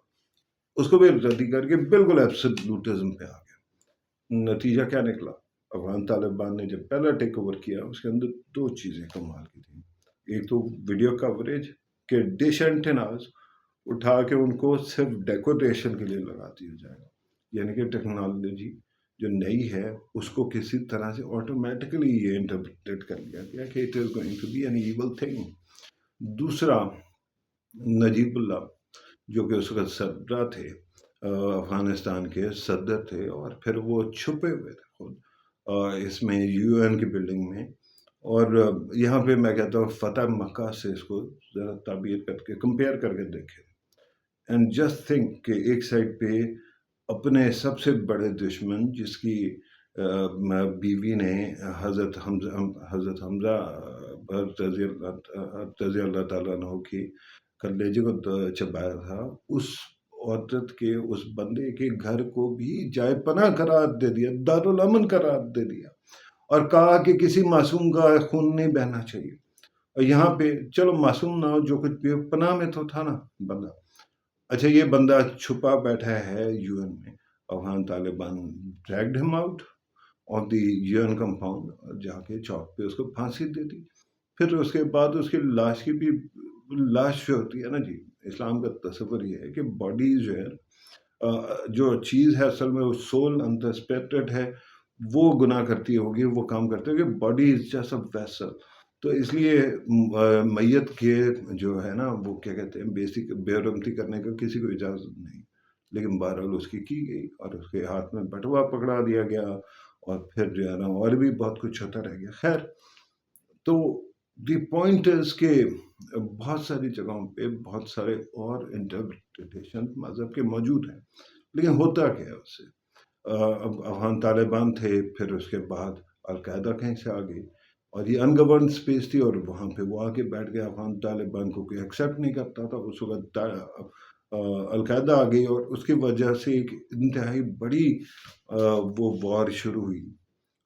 [SPEAKER 1] اس کو بھی ردی کر کے بالکل ایبسولوٹزم پہ آ گیا. نتیجہ کیا نکلا؟ افغان طالبان نے جب پہلا ٹیک اوور کیا، اس کے اندر دو چیزیں کمال کی تھیں. ایک تو ویڈیو کوریج کے ڈش اینٹیناز اٹھا کے ان کو صرف ڈیکوریشن کے لیے لگا دیا جائے گا، یعنی کہ ٹیکنالوجی جو نئی ہے اس کو کسی طرح سے آٹومیٹکلی یہ انٹرپریٹ کر لیا گیا کہ it is going to be an evil thing. دوسرا، نجیب اللہ جو کہ اس وقت صدر تھے، افغانستان کے صدر تھے، اور پھر وہ چھپے ہوئے تھے خود اس میں یو این کی بلڈنگ میں. اور یہاں پہ میں کہتا ہوں فتح مکہ سے اس کو ذرا تعبیر کر کے کمپیئر کر کے دیکھیں، اینڈ جسٹ تھنک کہ ایک سائڈ پہ اپنے سب سے بڑے دشمن جس کی بیوی نے حضرت حمزہ رضی اللہ تعالیٰ عنہ کی کلیجے کو چبایا تھا، اس عورت کے، اس بندے کے گھر کو بھی جائے پناہ قرار دے دیا، دارالامن قرار دے دیا، اور کہا کہ کسی معصوم کا خون نہیں بہنا چاہیے. اور یہاں پہ چلو معصوم نہ ہو، جو کچھ بھی پناہ میں تو تھا نا بندہ. اچھا، یہ بندہ چھپا بیٹھا ہے یو این میں، Afghan Taliban dragged him out of the U N compound, اور جا کے چوک پہ اس کو پھانسی دے دی. پھر اس کے بعد اس کی لاش کی بھی، لاش جو ہوتی ہے نا جی، اسلام کا تصور یہ ہے کہ باڈی جو ہے، جو چیز ہے اصل میں وہ سول انسپیکٹڈ ہے، وہ گناہ کرتی ہوگی، وہ کام کرتے ہوگی، body is just a vessel. تو اس لیے میت کے جو ہے نا وہ کیا کہتے ہیں، بیسک بے رحمتی کرنے کا کسی کو اجازت نہیں، لیکن بہرحال اس کی گئی، اور اس کے ہاتھ میں بٹوا پکڑا دیا گیا، اور پھر جو ہے نا اور بھی بہت کچھ ہوتا رہ گیا. خیر، تو دی پوائنٹ از کہ بہت ساری جگہوں پہ بہت سارے اور انٹرپریٹیشن مذہب کے موجود ہیں، لیکن ہوتا کیا ہے اس سے؟ افغان طالبان تھے، پھر اس کے بعد القاعدہ کہیں سے آ گئی، اور یہ ان گورنڈ اسپیس تھی، اور وہاں پہ وہ آ کے بیٹھ گیا. افغان طالبان کو کوئی ایکسیپٹ نہیں کرتا تھا اس وقت. القاعدہ آ گئی، اور اس کی وجہ سے ایک انتہائی بڑی وہ وار شروع ہوئی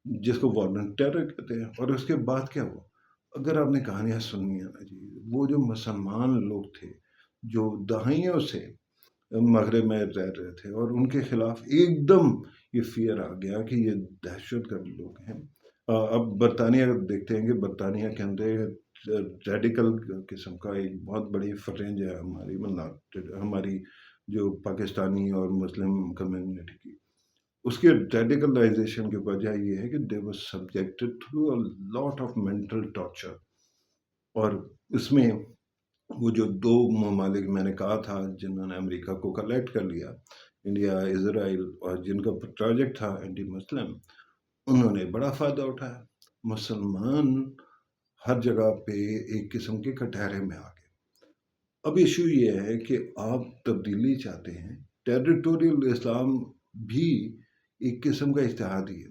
[SPEAKER 1] جس کو وار آن ٹیرر کہتے ہیں. اور اس کے بعد کیا ہوا؟ اگر آپ نے کہانیاں سننی ہے نا جی، وہ جو مسلمان لوگ تھے جو دہائیوں سے مغرب میں رہ رہے تھے، اور ان کے خلاف ایک دم یہ فیئر آ گیا کہ یہ دہشت گرد لوگ ہیں. اب برطانیہ دیکھتے ہیں کہ برطانیہ کے اندر ریڈیکل قسم کا ایک بہت بڑی فرینج ہے ہماری جو پاکستانی اور مسلم کمیونٹی کی. اس کے ریڈیکلائزیشن کی وجہ یہ ہے کہ they were subjected to a lot of mental torture. اور اس میں وہ جو دو ممالک میں نے کہا تھا جنہوں نے امریکہ کو کلیکٹ کر لیا، انڈیا، اسرائیل، اور جن کا پروجیکٹ تھا اینٹی مسلم، انہوں نے بڑا فائدہ اٹھایا. مسلمان ہر جگہ پہ ایک قسم کے کٹہرے میں آ گئے. اب ایشو یہ ہے کہ آپ تبدیلی چاہتے ہیں، ٹیریٹوریل اسلام بھی ایک قسم کا اتحادی ہے.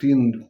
[SPEAKER 1] 3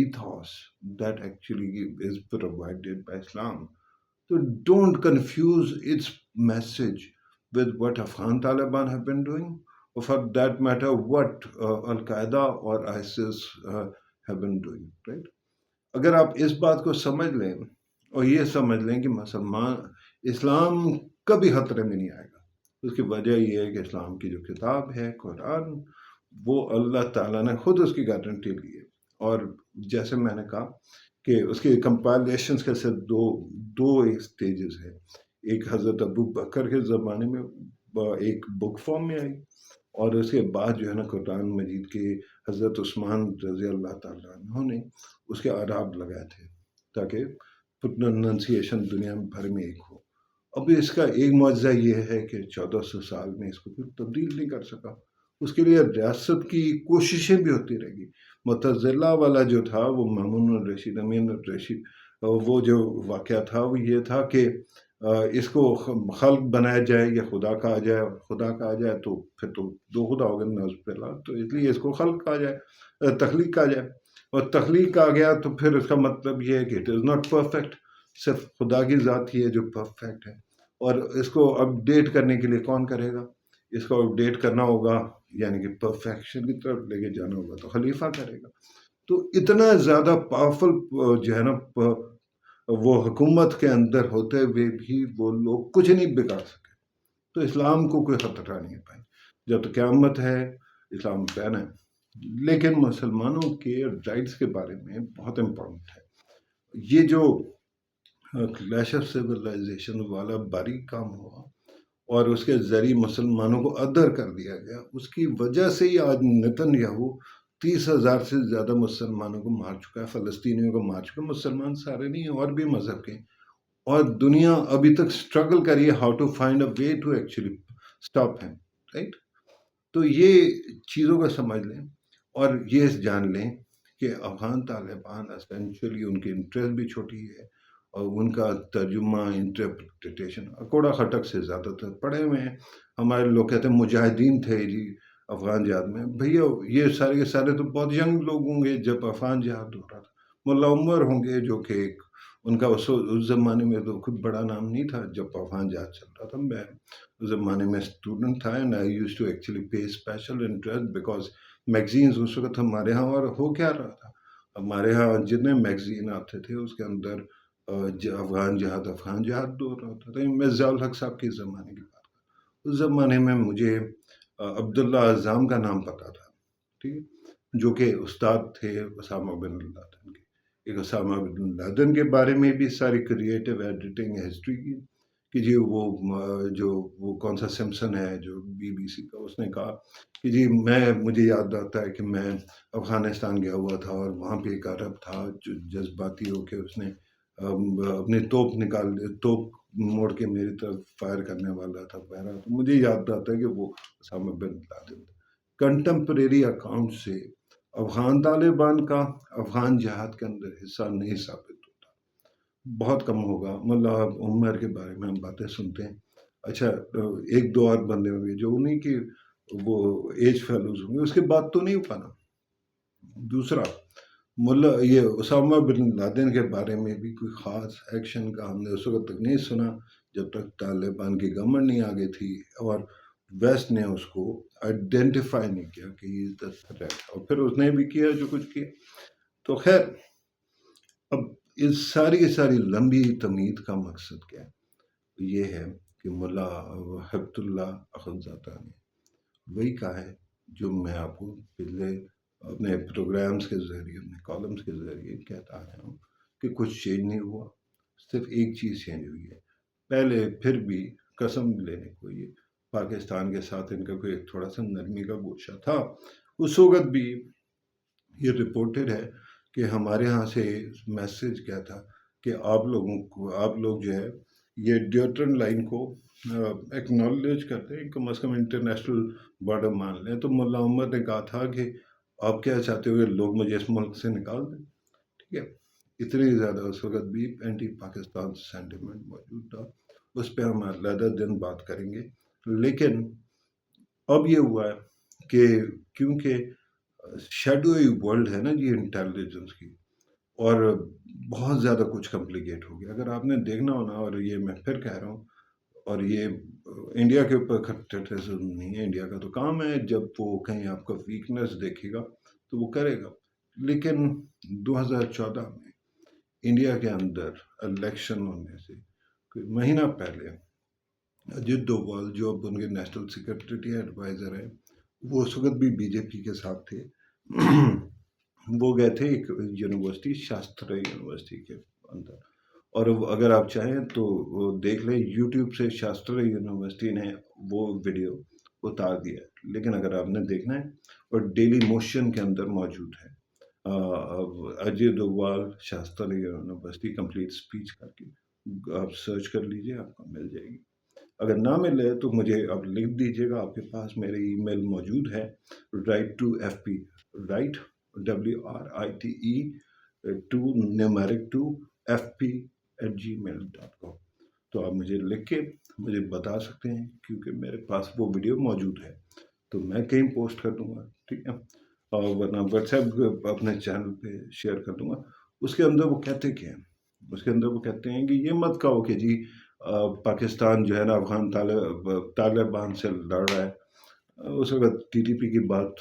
[SPEAKER 1] ethos that actually is provided by Islam, so don't confuse its message with what Afghan Taliban have been doing, for that matter what Al Qaeda اور ISIS have been doing, right? اگر آپ اس بات کو سمجھ لیں اور یہ سمجھ لیں کہ مسلمان اسلام کبھی خطرے میں نہیں آئے گا، اس کی وجہ یہ ہے کہ اسلام کی جو کتاب ہے قرآن، وہ اللہ تعالیٰ نے خود اس کی گارنٹی لی ہے. اور جیسے میں نے کہا کہ اس کی کمپائلیشنز کے صرف دو اسٹیجز ہیں. ایک حضرت ابو بکر کے زمانے میں ایک بک فارم میں آئی، اور اس کے بعد جو ہے نا قرآن مجید کے حضرت عثمان رضی اللہ تعالیٰ عنہ نے اس کے آداب لگائے تھے تاکہ پروننسیشن دنیا بھر میں ایک ہو. اب اس کا ایک معجزہ یہ ہے کہ 1400 سال میں اس کو کوئی تبدیل نہیں کر سکا. اس کے لیے ریاست کی کوششیں بھی ہوتی رہے گی. معتزلہ والا جو تھا وہ مامون الرشید، امین الرشید، وہ جو واقعہ تھا وہ یہ تھا کہ اس کو خلق بنایا جائے یا خدا کہا جائے. خدا کہا جائے تو پھر تو دو خدا ہو گئے نعوذ باللہ، تو اس لیے اس کو خلق کہا جائے، تخلیق کہا جائے. اور تخلیق آ گیا تو پھر اس کا مطلب یہ ہے کہ اٹ از ناٹ پرفیکٹ، صرف خدا کی ذات ہی ہے جو پرفیکٹ ہے. اور اس کو اپڈیٹ کرنے کے لیے کون کرے گا؟ اس کو اپڈیٹ کرنا ہوگا، یعنی کہ پرفیکشن کی طرف لے کے جانا ہوگا تو خلیفہ کرے گا. تو اتنا زیادہ پاورفل جو ہے نا وہ حکومت کے اندر ہوتے ہوئے بھی وہ لوگ کچھ نہیں بگاڑ سکے. تو اسلام کو کوئی خطرہ نہیں پائے. جب تک قیامت ہے اسلام پین ہے. لیکن مسلمانوں کے رائٹس کے بارے میں بہت امپورٹنٹ ہے. یہ جو کلیش آف سویلائزیشن والا باریک کام ہوا اور اس کے ذریعے مسلمانوں کو ادر کر دیا گیا، اس کی وجہ سے ہی آج نتن یاہو 30,000 سے زیادہ مسلمانوں کو مار چکا ہے، فلسطینیوں کو مار چکا ہے. مسلمان سارے نہیں ہیں، اور بھی مذہب کے. اور دنیا ابھی تک اسٹرگل کری ہے how to find a way to actually stop him, right? تو یہ چیزوں کو سمجھ لیں اور یہ جان لیں کہ افغان طالبان اسینشلی ان کی انٹرسٹ بھی چھوٹی ہے اور ان کا ترجمہ انٹرپریٹیشن اکوڑا خٹک سے زیادہ تر پڑھے ہوئے ہیں. ہمارے لوگ کہتے ہیں مجاہدین تھے جی افغان جہاد میں. بھیا یہ سارے کے سارے تو بہت ینگ لوگ ہوں گے جب افغان جہاد ہو رہا تھا. ملا عمر ہوں گے جو کہ ایک ان کا اس زمانے میں تو خود بڑا نام نہیں تھا جب افغان جہاد چل رہا تھا. میں اس زمانے میں اسٹوڈنٹ تھا and I used to actually pay special interest because magazines اس وقت ہمارے ہاں، اور ہو کیا رہا تھا ہمارے ہاں جتنے میگزین آتے تھے اس کے اندر افغان جہاد دور ہوتا تھا. میں ضیاء الحق صاحب کے زمانے کی بات کروں. اس زمانے میں مجھے عبداللہ اعظم کا نام پتا تھا، ٹھیک ہے، جو کہ استاد تھے اسامہ بن لادن کے. ایک اسامہ بن لادن کے بارے میں بھی ساری کریٹو ایڈیٹنگ ہسٹری کی کہ جی وہ کون سا سمسن ہے جو BBC کا، اس نے کہا کہ جی مجھے یاد آتا ہے کہ میں افغانستان گیا ہوا تھا اور وہاں پہ ایک عرب تھا جو جذباتی ہو کے اس نے اپنی توپ موڑ کے میری طرف فائر کرنے والا تھا پہرا. تو مجھے یاد آتا ہے کہ وہ اسامہ بن لادن تھا. کنٹمپریری اکاؤنٹ سے افغان طالبان کا افغان جہاد کے اندر حصہ نہیں ثابت ہوتا، بہت کم ہوگا. ملا عمر کے بارے میں ہم باتیں سنتے ہیں. اچھا ایک دو اور بندے ہوں گے جو انہیں کی وہ ایج فیلوز ہوں گے، اس کے بعد تو نہیں ہو پانا. دوسرا یہ اسامہ بن لادن کے بارے میں بھی کوئی خاص ایکشن کا ہم نے اس وقت تک نہیں سنا جب تک طالبان کی گورنمنٹ نہیں آ گئی تھی اور ویسٹ نے اس کو آئیڈینٹیفائی نہیں کیا کہ یہ دا تھریٹ، اور پھر اس نے بھی کیا جو کچھ کیا. تو خیر اب اس ساری لمبی تمہید کا مقصد کیا ہے؟ یہ ہے کہ ملا حبت اللہ اخنزادہ نے وہی کہا ہے جو میں آپ کو پچھلے اپنے پروگرامز کے ذریعے، اپنے کالمز کے ذریعے کہتا آیا ہوں کہ کچھ چینج نہیں ہوا، صرف ایک چیز چینج ہوئی ہے. پہلے پھر بھی قسم لینے کو یہ پاکستان کے ساتھ ان کا کوئی تھوڑا سا نرمی کا گوشہ تھا. اس وقت بھی یہ رپورٹڈ ہے کہ ہمارے ہاں سے میسج کیا تھا کہ آپ لوگ جو ہے یہ ڈیوٹرن لائن کو ایکنالج کرتے ہیں، کم از کم انٹرنیشنل بارڈر مان لیں. تو ملا عمر نے کہا تھا کہ آپ کیا چاہتے ہو کہ لوگ مجھے اس ملک سے نکال دیں، ٹھیک ہے. اتنی زیادہ اس وقت بھی اینٹی پاکستان سینٹیمنٹ موجود تھا. اس پہ ہم علیحدہ دن بات کریں گے. لیکن اب یہ ہوا ہے کہ کیونکہ شیڈوئی ورلڈ ہے نا جی انٹیلیجنس کی، اور بہت زیادہ کچھ کمپلیکیٹ ہو گیا. اگر آپ نے دیکھنا ہونا، اور یہ میں پھر کہہ رہا ہوں، اور یہ انڈیا کے اوپر ٹیررزم نہیں ہے، انڈیا کا تو کام ہے جب وہ کہیں آپ کا ویکنیس دیکھے گا تو وہ کرے گا. لیکن 2014 میں انڈیا کے اندر الیکشن ہونے سے کوئی مہینہ پہلے اجیت ڈوبھال جو اب ان کے نیشنل سیکرٹری ایڈوائزر ہیں، وہ اس وقت بھی بی جے پی کے ساتھ تھے. وہ گئے تھے ایک یونیورسٹی، شاستر یونیورسٹی کے اندر. اور اگر آپ چاہیں تو وہ دیکھ لیں، یوٹیوب سے شاستر یونیورسٹی نے وہ ویڈیو اتار دیا ہے، لیکن اگر آپ نے دیکھنا ہے اور ڈیلی موشن کے اندر موجود ہے. اجے ڈوبھال شاستر یونیورسٹی کمپلیٹ اسپیچ کر کے آپ سرچ کر لیجئے، آپ کو مل جائے گی. اگر نہ ملے تو مجھے آپ لکھ دیجیے گا، آپ کے پاس میرے ای میل موجود ہے، write to F P, write WRITE 2 numeric 2 FP@gmail.com. تو آپ مجھے لکھ کے مجھے بتا سکتے ہیں، کیونکہ میرے پاس وہ ویڈیو موجود ہے تو میں کہیں پوسٹ کر دوں گا، ٹھیک ہے. اور ورنہ واٹس ایپ اپنے چینل پہ شیئر کر دوں گا. اس کے اندر وہ کہتے کیا ہیں، اس کے اندر وہ کہتے ہیں کہ یہ مت کہو کہ جی پاکستان جو ہے نا افغان طالبان سے لڑ رہا ہے. اس وقت ٹی ٹی پی کی بات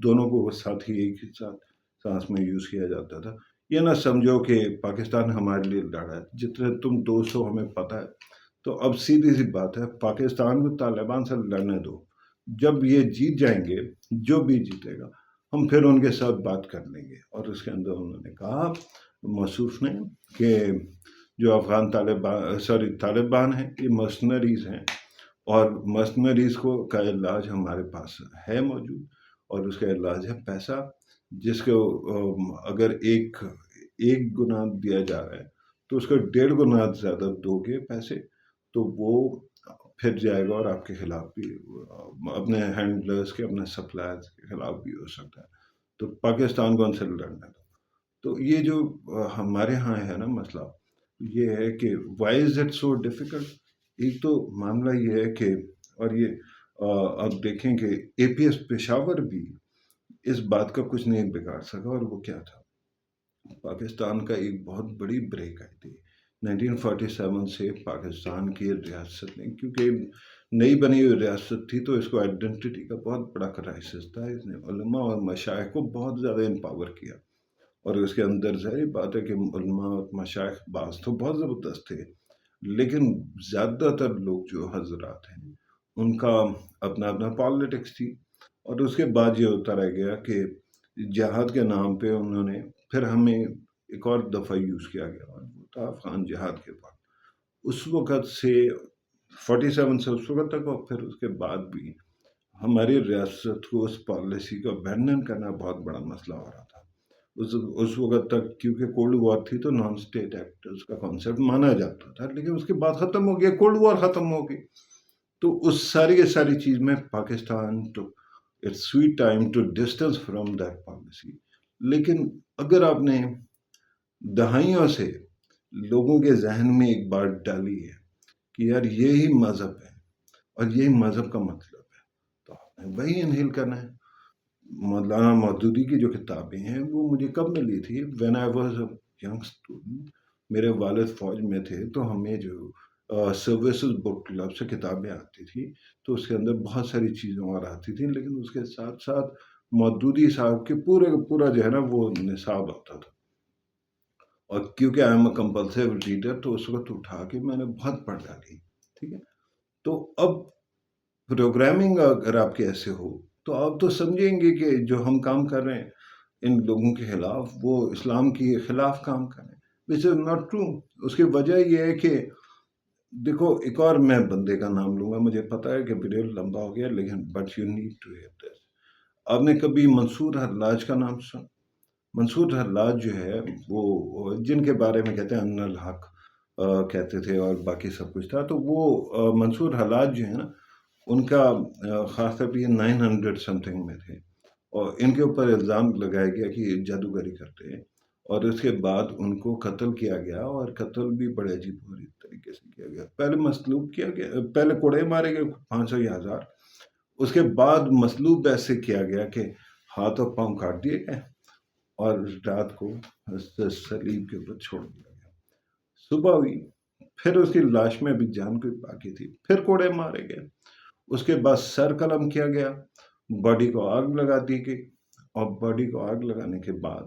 [SPEAKER 1] دونوں کو ساتھ ہی ایک ہی ساتھ سانس میں یوز کیا جاتا تھا. یہ نہ سمجھو کہ پاکستان ہمارے لیے لڑ رہا ہے، جتنے تم 200 ہمیں پتہ ہے. تو اب سیدھی سی بات ہے، پاکستان کو طالبان سے لڑنے دو، جب یہ جیت جائیں گے، جو بھی جیتے گا ہم پھر ان کے ساتھ بات کر لیں گے. اور اس کے اندر انہوں نے کہا موصوف نے کہ جو افغان طالبان ہیں یہ مرسنریز ہیں، اور مرسنریز کا علاج ہمارے پاس ہے موجود، اور اس کا علاج ہے پیسہ، جس کو اگر ایک گنا دیا جا رہا ہے تو اس کو 1.5 گنا زیادہ دو گے پیسے تو وہ پھر جائے گا، اور آپ کے خلاف بھی، اپنے ہینڈلرز کے، اپنے سپلائرز کے خلاف بھی ہو سکتا ہے. تو پاکستان کو ان سے لڑنا تھا. تو یہ جو ہمارے ہاں ہے نا مسئلہ، یہ ہے کہ why is it so difficult. ایک تو معاملہ یہ ہے کہ، اور یہ آپ دیکھیں کہ اے پی ایس پشاور بھی اس بات کا کچھ نہیں بگاڑ سکا. اور وہ کیا تھا، پاکستان کا ایک بہت بڑی بریک آئی تھی 1947 سے پاکستان کی ریاست نے، کیونکہ نئی بنی ہوئی ریاست تھی تو اس کو آئیڈینٹی کا بہت بڑا کرائسس تھا. اس نے علماء اور مشائخ کو بہت زیادہ امپاور کیا، اور اس کے اندر ظاہر بات ہے کہ علماء اور مشائخ بعض تو بہت زبردست تھے، لیکن زیادہ تر لوگ جو حضرات ہیں ان کا اپنا اپنا پالیٹکس تھی. اور اس کے بعد یہ ہوتا رہ گیا کہ جہاد کے نام پہ انہوں نے پھر ہمیں ایک اور دفعہ یوز کیا گیا، اور وہ تھا افغان جہاد کے بعد. اس وقت سے 47 سے اس وقت تک، اور پھر اس کے بعد بھی ہماری ریاست کو اس پالیسی کا ابینڈن کرنا بہت بڑا مسئلہ ہو رہا تھا. اس وقت تک کیونکہ کولڈ وار تھی تو نان اسٹیٹ ایکٹرز کا کانسیپٹ مانا جاتا تھا، لیکن اس کے بعد ختم ہو گیا، کولڈ وار ختم ہو گئی. تو اس ساری کی ساری چیز میں Pakistan to its sweet time to distance from that policy. لیکن اگر آپ نے دہائیوں سے لوگوں کے ذہن میں ایک بات ڈالی ہے کہ یار یہی مذہب ہے اور یہی مذہب کا مطلب ہے، تو آپ نے وہی انہیل کرنا ہے. مولانا مودودی کی جو کتابیں ہیں وہ مجھے کب ملی تھی، when I was a young student. میرے والد فوج میں تھے تو ہمیں جو سروسز بک کلب سے کتابیں آتی تھی تو اس کے اندر بہت ساری چیزیں اور آتی تھیں، لیکن اس کے ساتھ ساتھ مودودی صاحب کے پورا جو ہے نا وہ نصاب آتا تھا. اور کیونکہ I am a compulsive reader تو اس وقت اٹھا کے میں نے بہت پڑھ ڈالی، ٹھیک ہے. تو اب پروگرامنگ اگر آپ کے ایسے ہو تو آپ تو سمجھیں گے کہ جو ہم کام کر رہے ہیں ان لوگوں کے خلاف، وہ اسلام کے خلاف کام کر رہے ہیں، وچ از ناٹ ٹرو. اس کی وجہ یہ ہے کہ دیکھو، ایک اور میں بندے کا نام لوں گا، مجھے پتا ہے کہ ویڈیو لمبا ہو گیا، لیکن but you need to hear this. آپ نے کبھی منصور حلاج کا نام سنا؟ منصور حلاج جو ہے وہ جن کے بارے میں کہتے ہیں ان الحق کہتے تھے اور باقی سب کچھ تھا، تو وہ منصور حلاج جو ہے نا، ان کا خاص طور پہ یہ 900 سم تھنگ میں تھے، اور ان کے اوپر الزام لگایا گیا کہ یہ جادوگری کرتے ہیں. اور اس کے بعد ان کو قتل کیا گیا، اور قتل بھی بڑے عجیب غریب طریقے سے کیا گیا. پہلے مصلوب کیا گیا، پہلے کوڑے مارے گئے 500 یا 1000. اس کے بعد مصلوب ایسے کیا گیا کہ ہاتھ اور پاؤں کاٹ دیے گئے اور رات کو صلیب کے اوپر چھوڑ دیا گیا. صبح ہوئی پھر اس کی لاش میں بھی جان کوئی باقی تھی، پھر کوڑے مارے گئے، اس کے بعد سر قلم کیا گیا، باڈی کو آگ لگا دی گئی، اور باڈی کو آگ لگانے کے بعد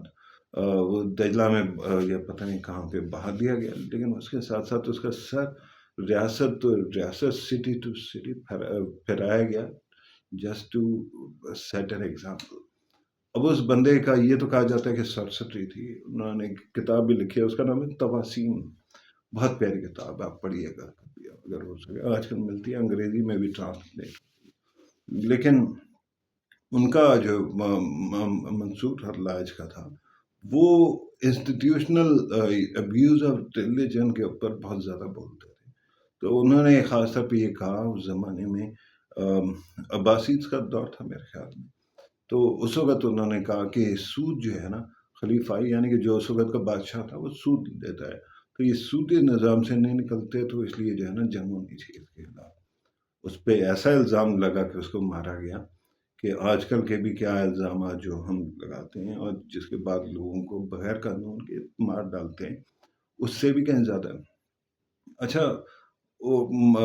[SPEAKER 1] وہ دجلہ میں یا پتہ نہیں کہاں پہ بہا دیا گیا، لیکن اس کے ساتھ ساتھ اس کا سر ریاست تو ریاست، سٹی ٹو سٹی پھیرایا گیا، just to set an example. اب اس بندے کا یہ تو کہا جاتا ہے کہ سرسٹری تھی، انہوں نے ایک کتاب بھی لکھی ہے، اس کا نام ہے تواسین، بہت پیاری کتاب ہے، آپ پڑھیے گا کبھی اگر ہو سکے، آج کل ملتی ہے، انگریزی میں بھی ٹرانسلیٹ، لیکن ان کا جو منصور حلاج کا تھا وہ انسٹیٹیوشنل ابیوز آف ریلیجن کے اوپر بہت زیادہ بولتے تھے، تو انہوں نے خاص طور پہ یہ کہا اس زمانے میں عباسیز کا دور تھا میرے خیال میں، تو اس وقت انہوں نے کہا کہ سود جو ہے نا خلیفائی، یعنی کہ جو اس وقت کا بادشاہ تھا وہ سود دیتا ہے، تو یہ سودی نظام سے نہیں نکلتے، تو اس لیے جو ہے نا جنگ ہونی چاہیے اس کے خلاف۔ اس پہ ایسا الزام لگا کہ اس کو مارا گیا، کہ آج کل کے بھی کیا الزامات جو ہم لگاتے ہیں اور جس کے بعد لوگوں کو بغیر قانون کے مار ڈالتے ہیں، اس سے بھی کہیں زیادہ۔ اچھا، وہ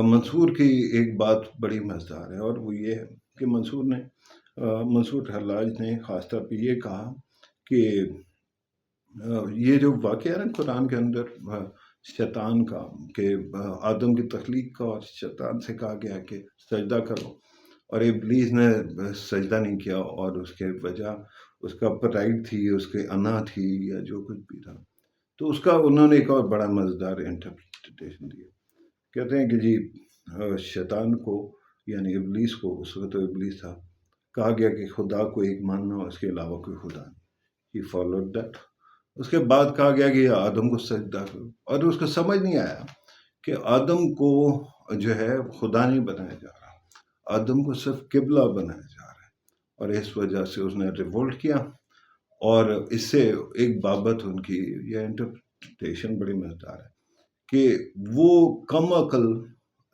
[SPEAKER 1] منصور کی ایک بات بڑی مزیدار ہے، اور وہ یہ ہے کہ منصور حلاج نے خاص طور پہ یہ کہا کہ یہ جو واقعہ ہے نا قرآن کے اندر شیطان کا، کہ آدم کی تخلیق کا اور شیطان سے کہا گیا کہ سجدہ کرو، اور ابلیس نے سجدہ نہیں کیا، اور اس کے وجہ اس کا پرائڈ تھی، اس کے انا تھی، یا جو کچھ بھی تھا، تو اس کا انہوں نے ایک اور بڑا مزیدار انٹرپریٹیشن دیا، کہتے ہیں کہ جی شیطان کو، یعنی ابلیس کو، اس وقت تو ابلیس تھا، کہا گیا کہ خدا کو ایک ماننا، اس کے علاوہ کوئی خدا نہیں، ہی فالوڈ دیٹ۔ اس کے بعد کہا گیا کہ آدم کو سجدہ کرو، اور اس کو سمجھ نہیں آیا کہ آدم کو جو ہے خدا نہیں بنایا جا رہا، آدم کو صرف قبلہ بنایا جا رہا ہے، اور اس وجہ سے اس نے ریولٹ کیا، اور اس سے ایک بابت ان کی یہ انٹرپریٹیشن بڑی مزیدار ہے کہ وہ کم عقل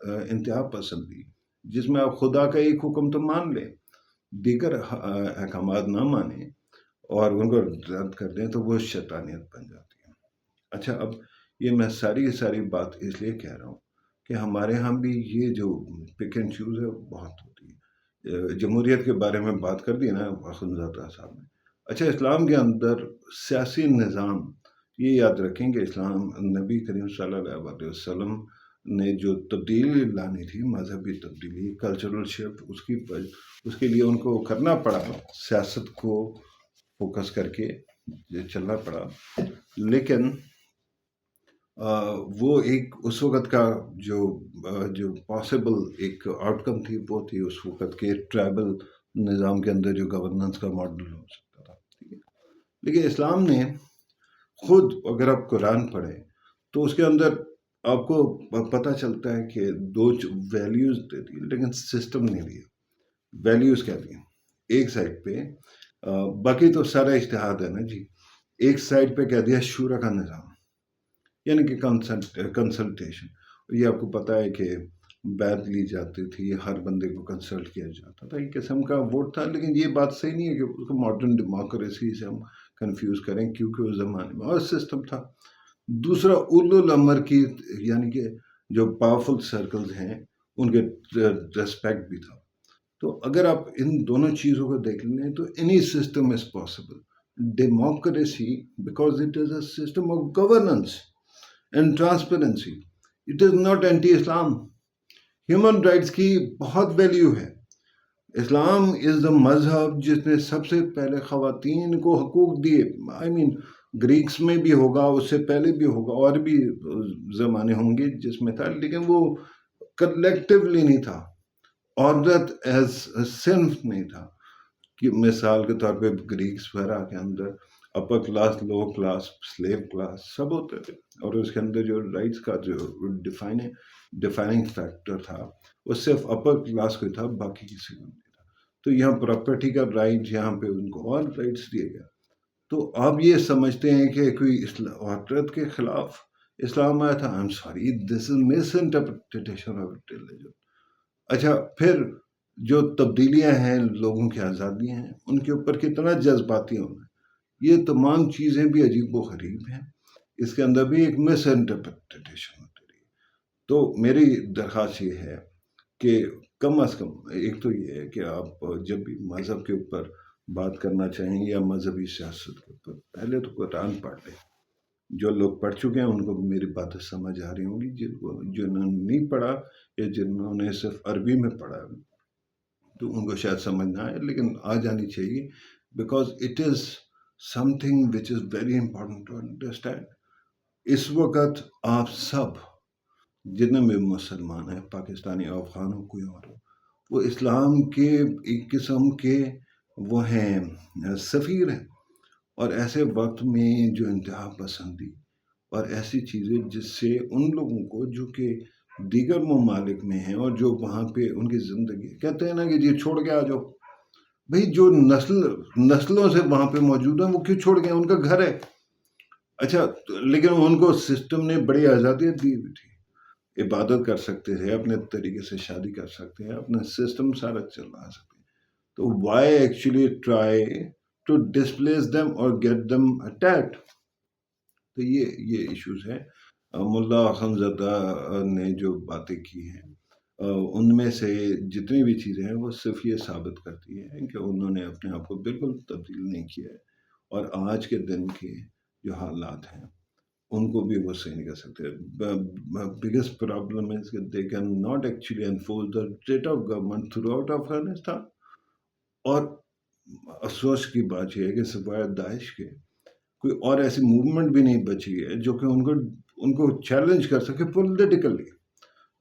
[SPEAKER 1] انتہا پسندی، جس میں آپ خدا کا ایک حکم تو مان لیں، دیگر احکامات نہ مانیں اور ان کو رد کر دیں، تو وہ شیطانیت بن جاتی ہے۔ اچھا، اب یہ میں ساری بات اس لیے کہہ رہا ہوں کہ ہمارے ہاں بھی یہ جو پک اینڈ چوز ہے بہت ہوتی ہے۔ جمہوریت کے بارے میں بات کر دی نا اخندزادہ صاحب نے۔ اچھا، اسلام کے اندر سیاسی نظام، یہ یاد رکھیں کہ اسلام، نبی کریم صلی اللہ علیہ وسلم نے جو تبدیلی لانی تھی، مذہبی تبدیلی، کلچرل شفٹ، اس کے لیے ان کو کرنا پڑا، سیاست کو فوکس کر کے چلنا پڑا، لیکن وہ ایک اس وقت کا جو پاسبل ایک آؤٹ کم تھی، وہ تھی اس وقت کے ٹرائبل نظام کے اندر جو گورننس کا ماڈل ہو سکتا تھا، ٹھیک ہے۔ لیکن اسلام نے خود، اگر آپ قرآن پڑھیں تو اس کے اندر آپ کو پتہ چلتا ہے کہ دو ویلیوز دیتی ہے، لیکن سسٹم نہیں دیا۔ ویلیوز کیا دی؟ ایک سائڈ پہ باقی تو سارا اجتہاد ہے نا جی، ایک سائڈ پہ کہہ دیا شورا کا نظام، یعنی کہ کنسلٹیشن۔ یہ آپ کو پتہ ہے کہ بیعت لی جاتی تھی، ہر بندے کو کنسلٹ کیا جاتا تھا، ایک قسم کا ووٹ تھا، لیکن یہ بات صحیح نہیں ہے کہ اس کو ماڈرن ڈیموکریسی سے ہم کنفیوز کریں، کیونکہ اس زمانے میں اور سسٹم تھا۔ دوسرا، اولو الامر کی، یعنی کہ جو پاورفل سرکلز ہیں ان کے ریسپیکٹ بھی تھا۔ تو اگر آپ ان دونوں چیزوں کو دیکھ لیں تو any system is possible. Democracy, because it is a system of governance and transparency. It is not anti-Islam. Human rights کی بہت ویلیو ہے۔ اسلام از دا مذہب جس نے سب سے پہلے خواتین کو حقوق دیے۔ گریکس میں بھی ہوگا، اس سے پہلے بھی ہوگا، اور بھی زمانے ہوں گے جس میں تھا، لیکن وہ کلیکٹیولی نہیں تھا، عورت ایز صنف نہیں تھا۔ کہ مثال کے طور پہ گریکس وغیرہ کے اندر اپر کلاس، لو کلاس، سلیو کلاس سب ہوتے تھے، اور اس کے اندر جو رائٹس کا جو ڈیفائننگ فیکٹر تھا وہ صرف اپر کلاس کو تھا، باقی کسی کو نہیں تھا۔ تو یہاں پراپرٹی کا رائٹ، یہاں پہ ان کو اور رائٹس دیے گئے۔ تو آپ یہ سمجھتے ہیں کہ کوئی عورت کے خلاف اسلام آیا تھا؟ I'm sorry, this is misinterpretation of religion۔ اچھا، پھر جو تبدیلیاں ہیں، لوگوں کی آزادیاں ہیں، ان کے اوپر کتنا جذباتی ہونا ہے، یہ تمام چیزیں بھی عجیب و غریب ہیں۔ اس کے اندر بھی ایک مس انٹرپریٹیشن ہوتی رہی۔ تو میری درخواست یہ ہے کہ کم از کم ایک تو یہ ہے کہ آپ جب بھی مذہب کے اوپر بات کرنا چاہیں یا مذہبی سیاست کے اوپر پہلے تو قرآن پڑھ لیں. جو لوگ پڑھ چکے ہیں ان کو میری باتیں سمجھ آ رہی ہوں گی. جنہوں نے نہیں پڑھا یا جنہوں نے صرف عربی میں پڑھا تو ان کو شاید سمجھ نہ آئے، لیکن آ جانی چاہیے، because it is something which is very important to understand. اس وقت آپ سب جتنے بھی مسلمان ہیں، پاکستانی افغان ہو کوئی اور ہو، وہ اسلام کے ایک قسم کے وہ ہیں سفیر ہیں. اور ایسے وقت میں جو انتہا پسندی اور ایسی چیزیں جس سے ان لوگوں کو جو کہ دیگر ممالک میں ہیں اور جو وہاں پہ ان کی زندگی کہتے ہیں نا کہ یہ چھوڑ کے آ جاؤ. بھئی جو نسلوں سے وہاں پہ موجود ہیں وہ کیوں چھوڑ گئے؟ ان کا گھر ہے. اچھا لیکن ان کو سسٹم نے بڑی آزادیت دی ہوئی تھی، عبادت کر سکتے تھے، اپنے طریقے سے شادی کر سکتے ہیں، اپنا سسٹم سارا چلا سکتے ہیں. تو why actually try to displace them اور گیٹ دیم اٹیکڈ. تو یہ ایشوز ہیں. ملا حمزادہ نے جو باتیں کی ہیں ان میں سے جتنی بھی چیزیں ہیں وہ صرف یہ ثابت کرتی ہیں کہ انہوں نے اپنے آپ کو بالکل تبدیل نہیں کیا ہے، اور آج کے دن کے جو حالات ہیں ان کو بھی وہ صحیح نہیں کر سکتے. بگیسٹ پرابلم از کہ they can not actually enforce the state of government through out Afghanistan. اور افسوس کی بات یہ ہے کہ سوائے داعش کے کوئی اور ایسی موومنٹ بھی نہیں بچی ہے جو کہ ان کو چیلنج کر سکے پولیٹیکلی.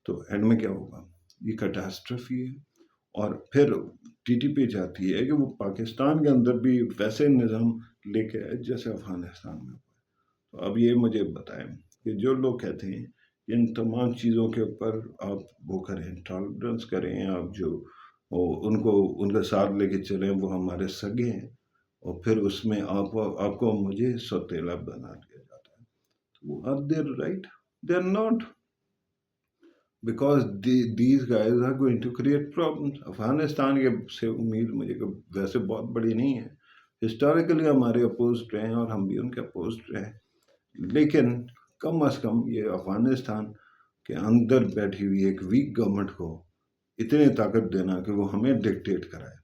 [SPEAKER 1] تو اینڈ میں کیا ہوگا؟ یہ کیٹاسٹرفی ہے. اور پھر ٹی ٹی پی چاہتی ہے کہ وہ پاکستان کے اندر بھی ویسے نظام لے کے آئے جیسے افغانستان میں. تو اب یہ مجھے بتائیں کہ جو لوگ کہتے ہیں ان تمام چیزوں کے اوپر آپ وہ کریں، ٹالرنس کریں، آپ جو ان کا ساتھ لے کے چلیں، وہ ہمارے سگے ہیں، اور پھر اس میں آپ کو مجھے سوتیلا بنا دیا جاتا ہے. Are they right? They're not. Because these guys are going to create problems. Afghanistan کے سے امید مجھے ویسے بہت بڑی نہیں ہے. ہسٹوریکلی ہمارے اپوزڈ رہے ہیں اور ہم بھی ان کے اپوزڈ رہے ہیں، لیکن کم از کم یہ افغانستان کے اندر بیٹھی ہوئی ایک ویک گورنمنٹ کو اتنی طاقت دینا کہ وہ ہمیں ڈکٹیٹ کرائے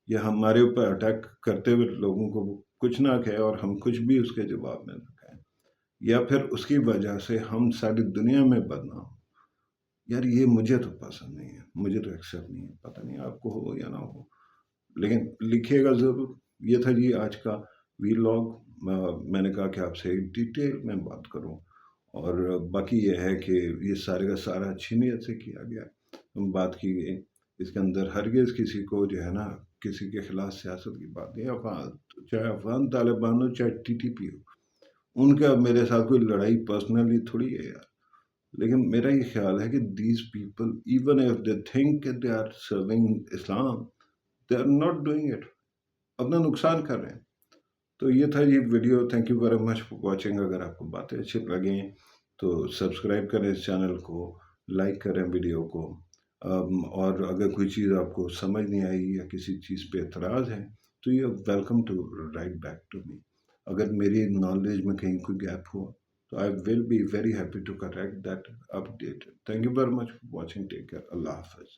[SPEAKER 1] یا ہمارے اوپر اٹیک کرتے ہوئے لوگوں کو کچھ نہ کہے اور ہم کچھ بھی اس کے جواب میں نہ کہیں، یا پھر اس کی وجہ سے ہم ساری دنیا میں بدنام. یار یہ مجھے تو پسند نہیں ہے، مجھے تو ایکسیپٹ نہیں ہے. پتہ نہیں آپ کو ہو یا نہ ہو، لیکن لکھیے گا ضرور. یہ تھا جی آج کا ویلاگ. میں نے کہا کہ آپ سے ڈیٹیل میں بات کروں، اور باقی یہ ہے کہ یہ سارے کا سارا اچھی نیت سے کیا گیا، بات کی گئی. اس کے اندر ہرگز کسی کو جو ہے نا کسی کے خلاف سیاست کی بات نہیں. چاہے افغان طالبان ہو چاہے ٹی ٹی پی ہو، ان کا میرے ساتھ کوئی لڑائی پرسنلی تھوڑی ہے یار. لیکن میرا یہ خیال ہے کہ these people even if they think they are serving Islam, they are not doing it, اپنا نقصان کر رہے ہیں. تو یہ تھا یہ video. Thank you very much for watching. اگر آپ کو باتیں اچھی لگیں تو سبسکرائب کریں اس چینل کو، لائک کریں ویڈیو کو. اور اگر کوئی چیز آپ کو سمجھ نہیں آئی یا کسی چیز پہ اعتراض ہے تو یہ welcome to write back to me. اگر میری نالج میں کہیں کوئی گیپ ہو تو I will be very happy to correct that update. Thank you very much for watching. Take care. Allah Hafiz.